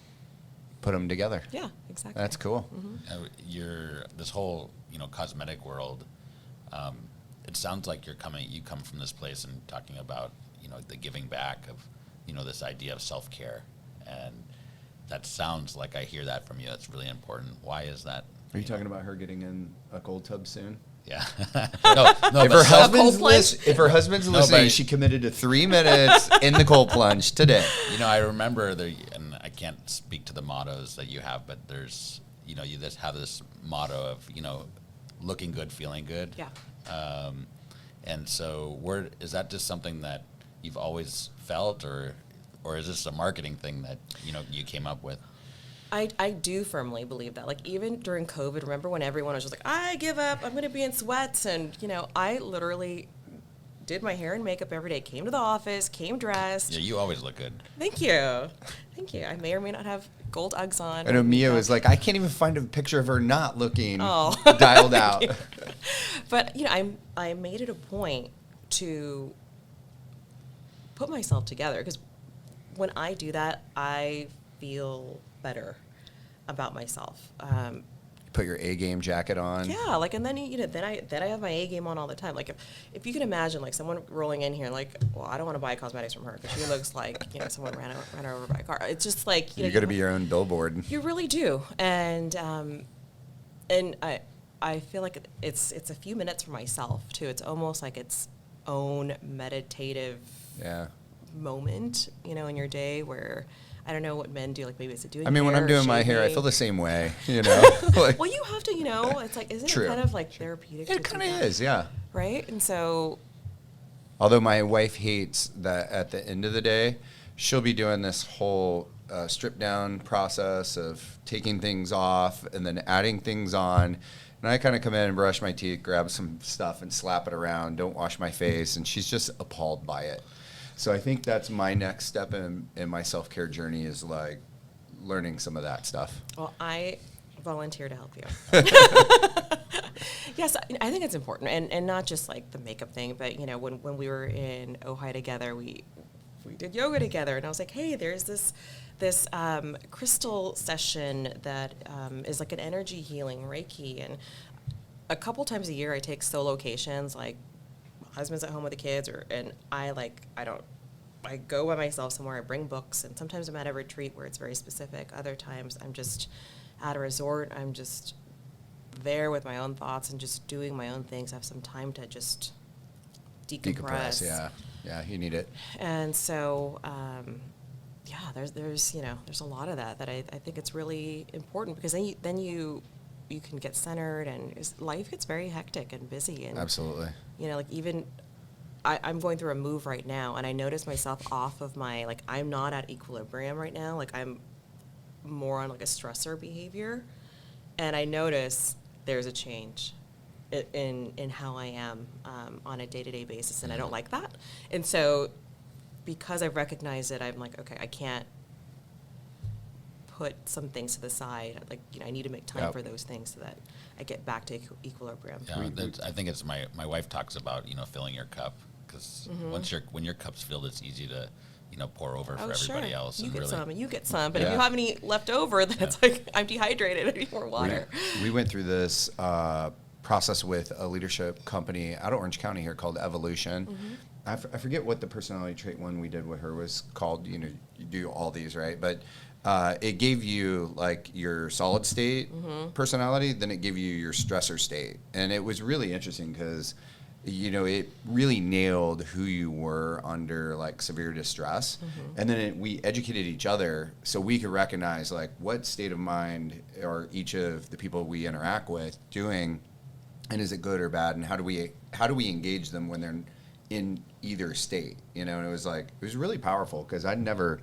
put them together. Yeah, exactly. That's cool. This whole, cosmetic world, it sounds like you come from this place and talking about, the giving back of, this idea of self-care. And that sounds like I hear that from you. That's really important. Why is that? Are you talking about her getting in a cold tub soon? Yeah. no, if her husband's listening, she committed to 3 minutes in the cold plunge today. I remember and I can't speak to the mottos that you have, but there's, you just have this motto of, looking good, feeling good. Yeah. And so is that just something that you've always felt, or is this a marketing thing that, you came up with? I do firmly believe that. Like, even during COVID, remember when everyone was just like, I give up, I'm going to be in sweats. And, I literally did my hair and makeup every day, came to the office, came dressed. Yeah, you always look good. Thank you. Thank you. I may or may not have gold Uggs on. I know Mia was like, I can't even find a picture of her not looking dialed out. But, I made it a point to put myself together, because when I do that, I feel better about myself. Put your A game jacket on. Yeah, like, and then then I have my A game on all the time. Like, if you can imagine, like, someone rolling in here, like, well, I don't want to buy cosmetics from her because she looks like someone ran her over by a car. It's just like you got to be your own billboard. You really do, and I feel like it's a few minutes for myself too. It's almost like its own meditative moment, in your day where. I don't know what men do. Like, maybe it's doing. I mean, when I'm doing my hair, I feel the same way. Like, well, you have to. It's like, isn't true. it kind of like therapeutic? It kind of is, yeah. Right, and so. Although my wife hates that at the end of the day, she'll be doing this whole strip down process of taking things off and then adding things on. And I kind of come in and brush my teeth, grab some stuff and slap it around. Don't wash my face, and she's just appalled by it. So I think that's my next step in my self-care journey, is like learning some of that stuff. Well, I volunteer to help you. Yes, I think it's important, and not just like the makeup thing, but when we were in Ojai together, we did yoga together, and I was like, hey, there's this crystal session that is like an energy healing Reiki, and a couple times a year I take solo locations, like husband's at home with the kids, and I go by myself somewhere. I bring books, and sometimes I'm at a retreat where it's very specific. Other times I'm just at a resort. I'm just there with my own thoughts and just doing my own things. I have some time to just decompress. Yeah, you need it. And so, there's a lot of that I think it's really important, because then you can get centered, and life gets very hectic and busy. And absolutely. Like, even I'm going through a move right now, and I notice myself off of my, like, I'm not at equilibrium right now. Like, I'm more on like a stressor behavior, and I notice there's a change in how I am on a day-to-day basis, and I don't like that. And so, because I've recognized it, I'm like, okay, I can't put some things to the side. Like, I need to make time for those things so that I get back to equilibrium. Yeah, I think it's my wife talks about, filling your cup, because when your cup's filled, it's easy to, pour over for everybody else. You get some, and you get some. But if you have any left over, then it's like, I'm dehydrated. I need more water. We went through this process with a leadership company out of Orange County here called Evolution. Mm-hmm. I forget what the personality trait one we did with her was called. You do all these, right? But it gave you like your solid state personality, then it gave you your stressor state. And it was really interesting because, it really nailed who you were under like severe distress. Mm-hmm. And then we educated each other so we could recognize like what state of mind are each of the people we interact with doing, and is it good or bad, and how do we engage them when they're in either state, and it was really powerful because I'd never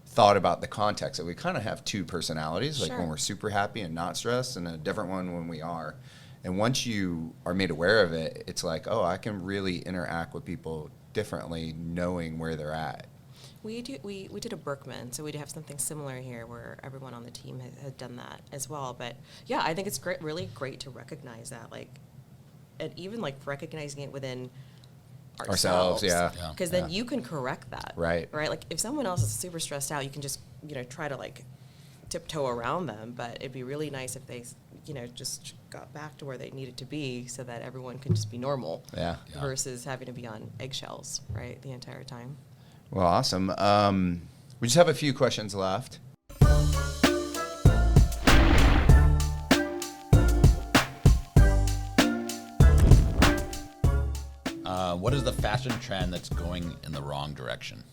thought about the context that we kind of have two personalities, like when we're super happy and not stressed, and a different one when we are. And once you are made aware of it, it's like, oh, I can really interact with people differently knowing where they're at. We did a Berkman, so we have something similar here where everyone on the team had done that as well. But yeah, I think it's really great to recognize that, like, and even like recognizing it within ourselves, because then you can correct that, right? Like, if someone else is super stressed out, you can just try to like tiptoe around them, but it'd be really nice if they just got back to where they needed to be, so that everyone can just be normal, versus having to be on eggshells, right, the entire time. Well, awesome. We just have a few questions left. What is the fashion trend that's going in the wrong direction?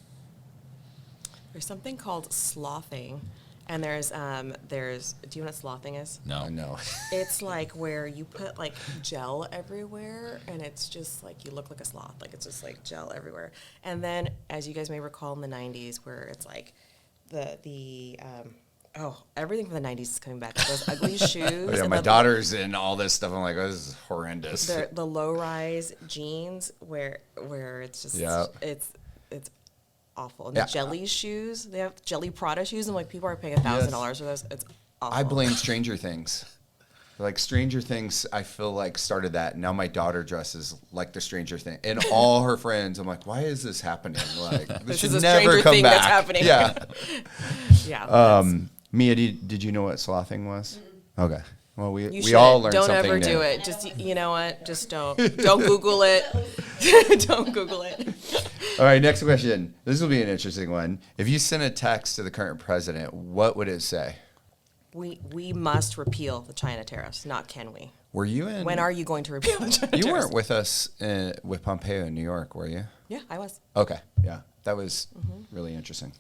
There's something called slothing, and there's do you know what slothing is? No. No. It's like where you put like gel everywhere, and it's just like you look like a sloth. Like it's just like gel everywhere. And then, as you guys may recall in the '90s, where it's like everything from the '90s is coming back. Those ugly shoes. Yeah, and my the- daughter's in all this stuff. I'm like, oh, this is horrendous. the low-rise jeans where it's just Yeah. it's awful. And Yeah. the jelly shoes, they have jelly Prada shoes, and like people are paying $1,000 for those. It's awful. I blame Stranger Things. Like Stranger Things, I feel like started that. Now my daughter dresses like the Stranger Thing, and all her friends. I'm like, why is this happening? Like this This should is a never Stranger come Thing back. that's happening. Yeah. Yeah. that's- Mia, did you know what slothing was? Okay. Well, you we should. all learned Don't something ever new. do it. Just you know what? Just don't Google it. Don't Google it. All right, next question. This will be an interesting one. If you sent a text to the current president, what would it say? We must repeal the China tariffs. Not can we? Were you in? When are you going to repeal the China tariffs? You weren't with us with Pompeo in New York, were you? Yeah, I was. Okay. Yeah, that was Mm-hmm. really interesting.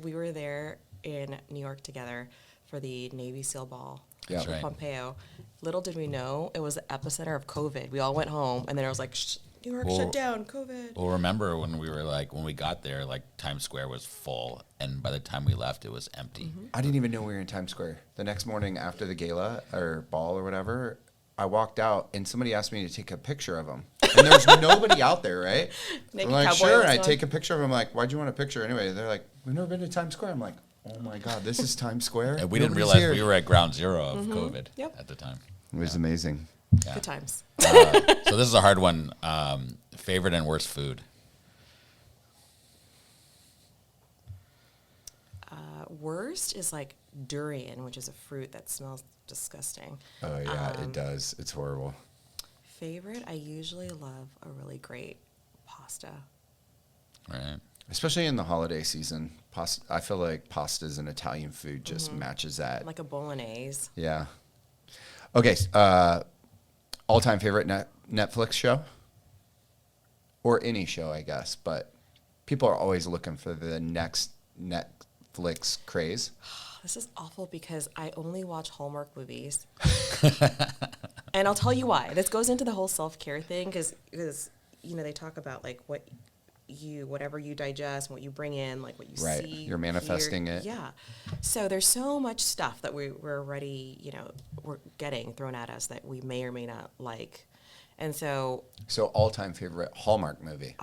We were there in New York together for the Navy SEAL ball Yeah. That's with right. Pompeo. Little did we know it was the epicenter of COVID. We all went home, and then it was like, New York Well- shut down, COVID. Well, remember when we got there, like Times Square was full, and by the time we left, it was empty. Mm-hmm. I didn't even know we were in Times Square. The next morning after the gala or ball or whatever, I walked out and somebody asked me to take a picture of him. And there was nobody out there, right? Naked I'm like, cowboy sure. And I was take on. a picture of him. I'm like, why'd you want a picture anyway? They're like, we've never been to Times Square. I'm like, oh my God, this is Times Square? And we didn't Nobody's realize here. we were at ground zero of COVID Yep. at the time. It was amazing. Yeah. Good times. So this is a hard one. Favorite and worst food? Worst is like durian, which is a fruit that smells disgusting. Oh, yeah, it does. It's horrible. Favorite, I usually love a really great pasta. Right. Especially in the holiday season. I feel like pastas and Italian food just matches that. Like a bolognese. Yeah. Okay. All-time favorite Netflix show? Or any show, I guess. But people are always looking for the next Netflix craze. This is awful because I only watch Hallmark movies. And I'll tell you why. This goes into the whole self-care thing because you know, they talk about like whatever you digest, what you bring in, like what you Right. see. You're manifesting hear. it. Yeah. So there's so much stuff that we're already, we're getting thrown at us that we may or may not like. And so So all-time favorite Hallmark movie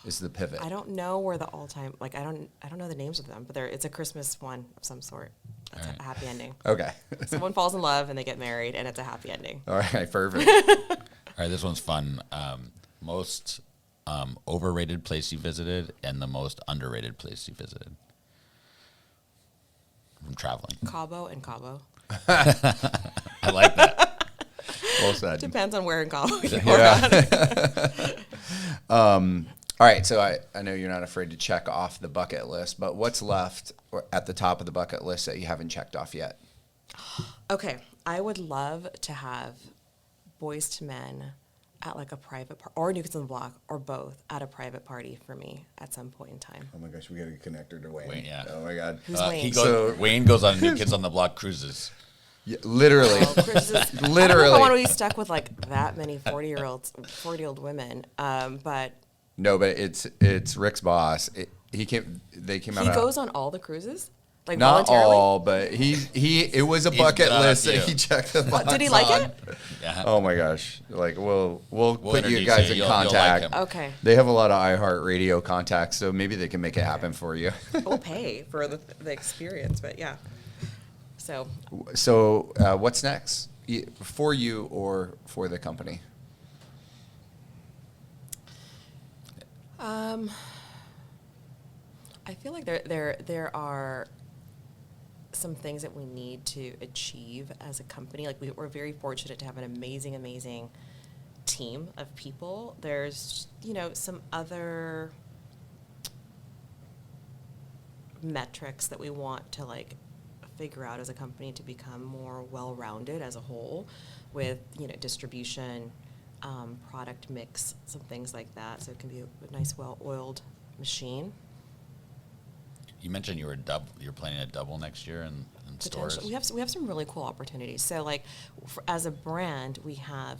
is The Pivot. I don't know where the all-time, like I don't know the names of them, but it's a Christmas one of some sort. That's All right. a happy ending. Okay. Someone falls in love and they get married and it's a happy ending. All right. Perfect. All right, this one's fun. Most overrated place you visited and the most underrated place you visited from traveling. Cabo and Cabo. I like that. Well said. Depends on where in Cabo you are. Yeah. All right, so I know you're not afraid to check off the bucket list, but what's left at the top of the bucket list that you haven't checked off yet? Okay, I would love to have boysIImen at like a private or New Kids on the Block or both at a private party for me at some point in time. Oh my gosh, we got to connect her to Wayne. Wayne, yeah. Oh my God. Who's Wayne? Wayne goes on New Kids on the Block cruises. Yeah, literally. Oh, Chris is, I don't know if I Literally. want to be stuck with like that many 40-year-old women, but No, but it's Rick's boss. They came out. he goes on all the cruises, like Not voluntarily. all, but it was a He's bucket got a list that few. he checked the box Did he like on. it? Yeah. Oh my gosh! Like we'll put you introduce guys you. in You'll like contact. him. Okay, They have a lot of iHeartRadio contacts, so maybe they can make it happen for you. we'll pay for the experience, but yeah. So So what's next for you or for the company? I feel like there are some things that we need to achieve as a company. Like we're very fortunate to have an amazing team of people. There's some other metrics that we want to like figure out as a company to become more well-rounded as a whole with distribution, product mix, some things like that. So it can be a nice, well-oiled machine. You mentioned you're planning a double next year in stores. We have some really cool opportunities. So like as a brand, we have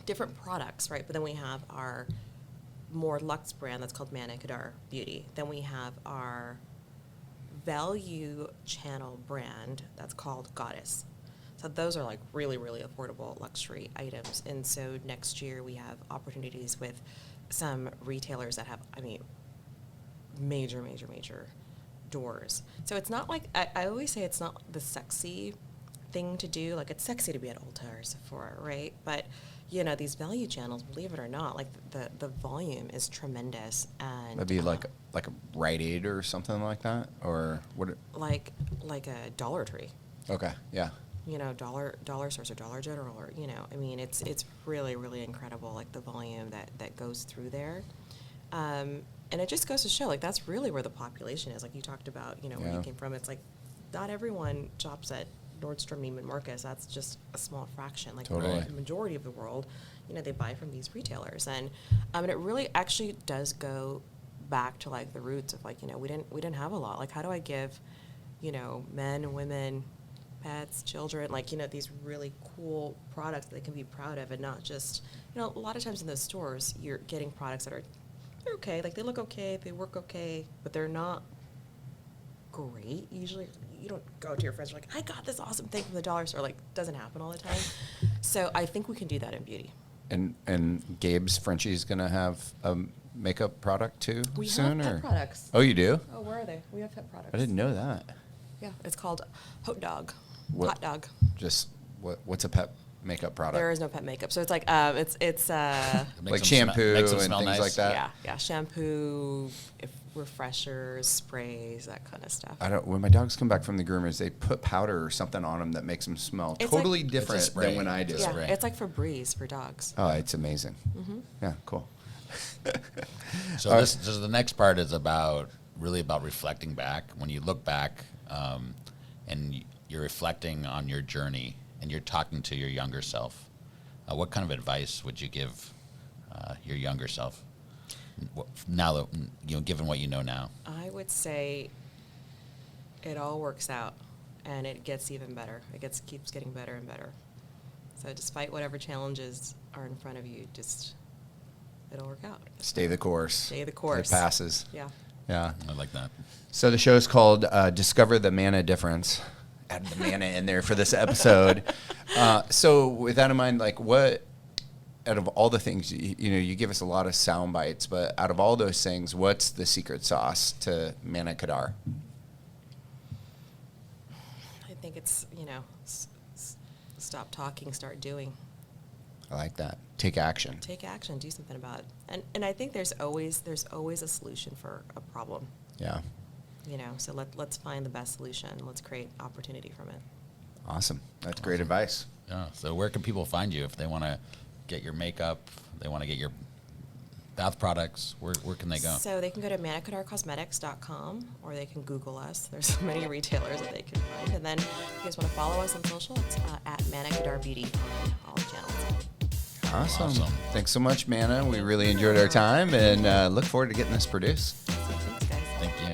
different products, right? But then we have our more luxe brand that's called MannaKadar Then we have our value channel brand that's called Goddess. So those are like really, really affordable luxury items. And so next year we have opportunities with some retailers that have, major doors. So it's not like, I always say it's not the sexy thing to do. Like, it's sexy to be at Ulta or Sephora, right? But, these value channels, believe it or not, like the volume is tremendous. And That'd be like a Rite Aid or something like that? Or what? Like a Dollar Tree. Okay, yeah. Dollar stores or Dollar General, or it's really, really incredible, like the volume that goes through there, and it just goes to show, like, that's really where the population is. Like you talked about, where you came from. It's like not everyone shops at Nordstrom, Neiman Marcus. That's just a small fraction. Like Totally. The majority of the world, they buy from these retailers, and it really actually does go back to like the roots of like we didn't have a lot. Like, how do I give men and women, pets, children, like, these really cool products that they can be proud of, and not just, a lot of times in those stores, you're getting products that they're okay, like they look okay, they work okay, but they're not great. Usually you don't go to your friends, you're like, I got this awesome thing from the dollar store. Like, doesn't happen all the time. So I think we can do that in beauty. And Gabe's Frenchie's going to have a makeup product too We soon? have pet products. Oh, you do? Oh, where are they? We have pet products. I didn't know that. Yeah, it's called hotdog. What- Hot dog. Just what's a pet makeup product? There is no pet makeup, so it's like it's It makes Like them shampoo makes them and smell things nice. like that? yeah, shampoo, refreshers, sprays, that kind of stuff. When my dogs come back from the groomers, they put powder or something on them that makes them smell It's totally like- different It's a spray. than when I do. Yeah, spray. it's like Febreze for dogs. Oh, it's amazing. Yeah, cool. So so the next part is really about reflecting back. When you look back, and you're reflecting on your journey, and you're talking to your younger self, what kind of advice would you give your younger self now that given what you know now? I would say it all works out, and it gets even better. Keeps getting better and better. So despite whatever challenges are in front of you, it'll work out. Stay the course. Stay the course. It passes. Yeah. Yeah. I like that. So the show is called Discover the Manna Difference. Add the manna in there for this episode. So with that in mind, like, what, out of all the things, you give us a lot of sound bites, but out of all those things, what's the secret sauce to MannaKadar? I think it's, stop talking, start doing. I like that. Take action. Take action, do something about it. And I think there's always a solution for a problem. Yeah. So let's find the best solution. Let's create opportunity from it. Awesome. That's great advice. Yeah. So where can people find you if they want to get your makeup, they want to get your bath products? Where can they go? So they can go to mannakadarcosmetics.com, or they can Google us. There's so many retailers that they can find. And then if you guys want to follow us on social, it's at MannaKadarBeauty on all the channels. Awesome. Thanks so much, Manna. We really enjoyed our time and look forward to getting this produced. So thanks, guys. Thank you.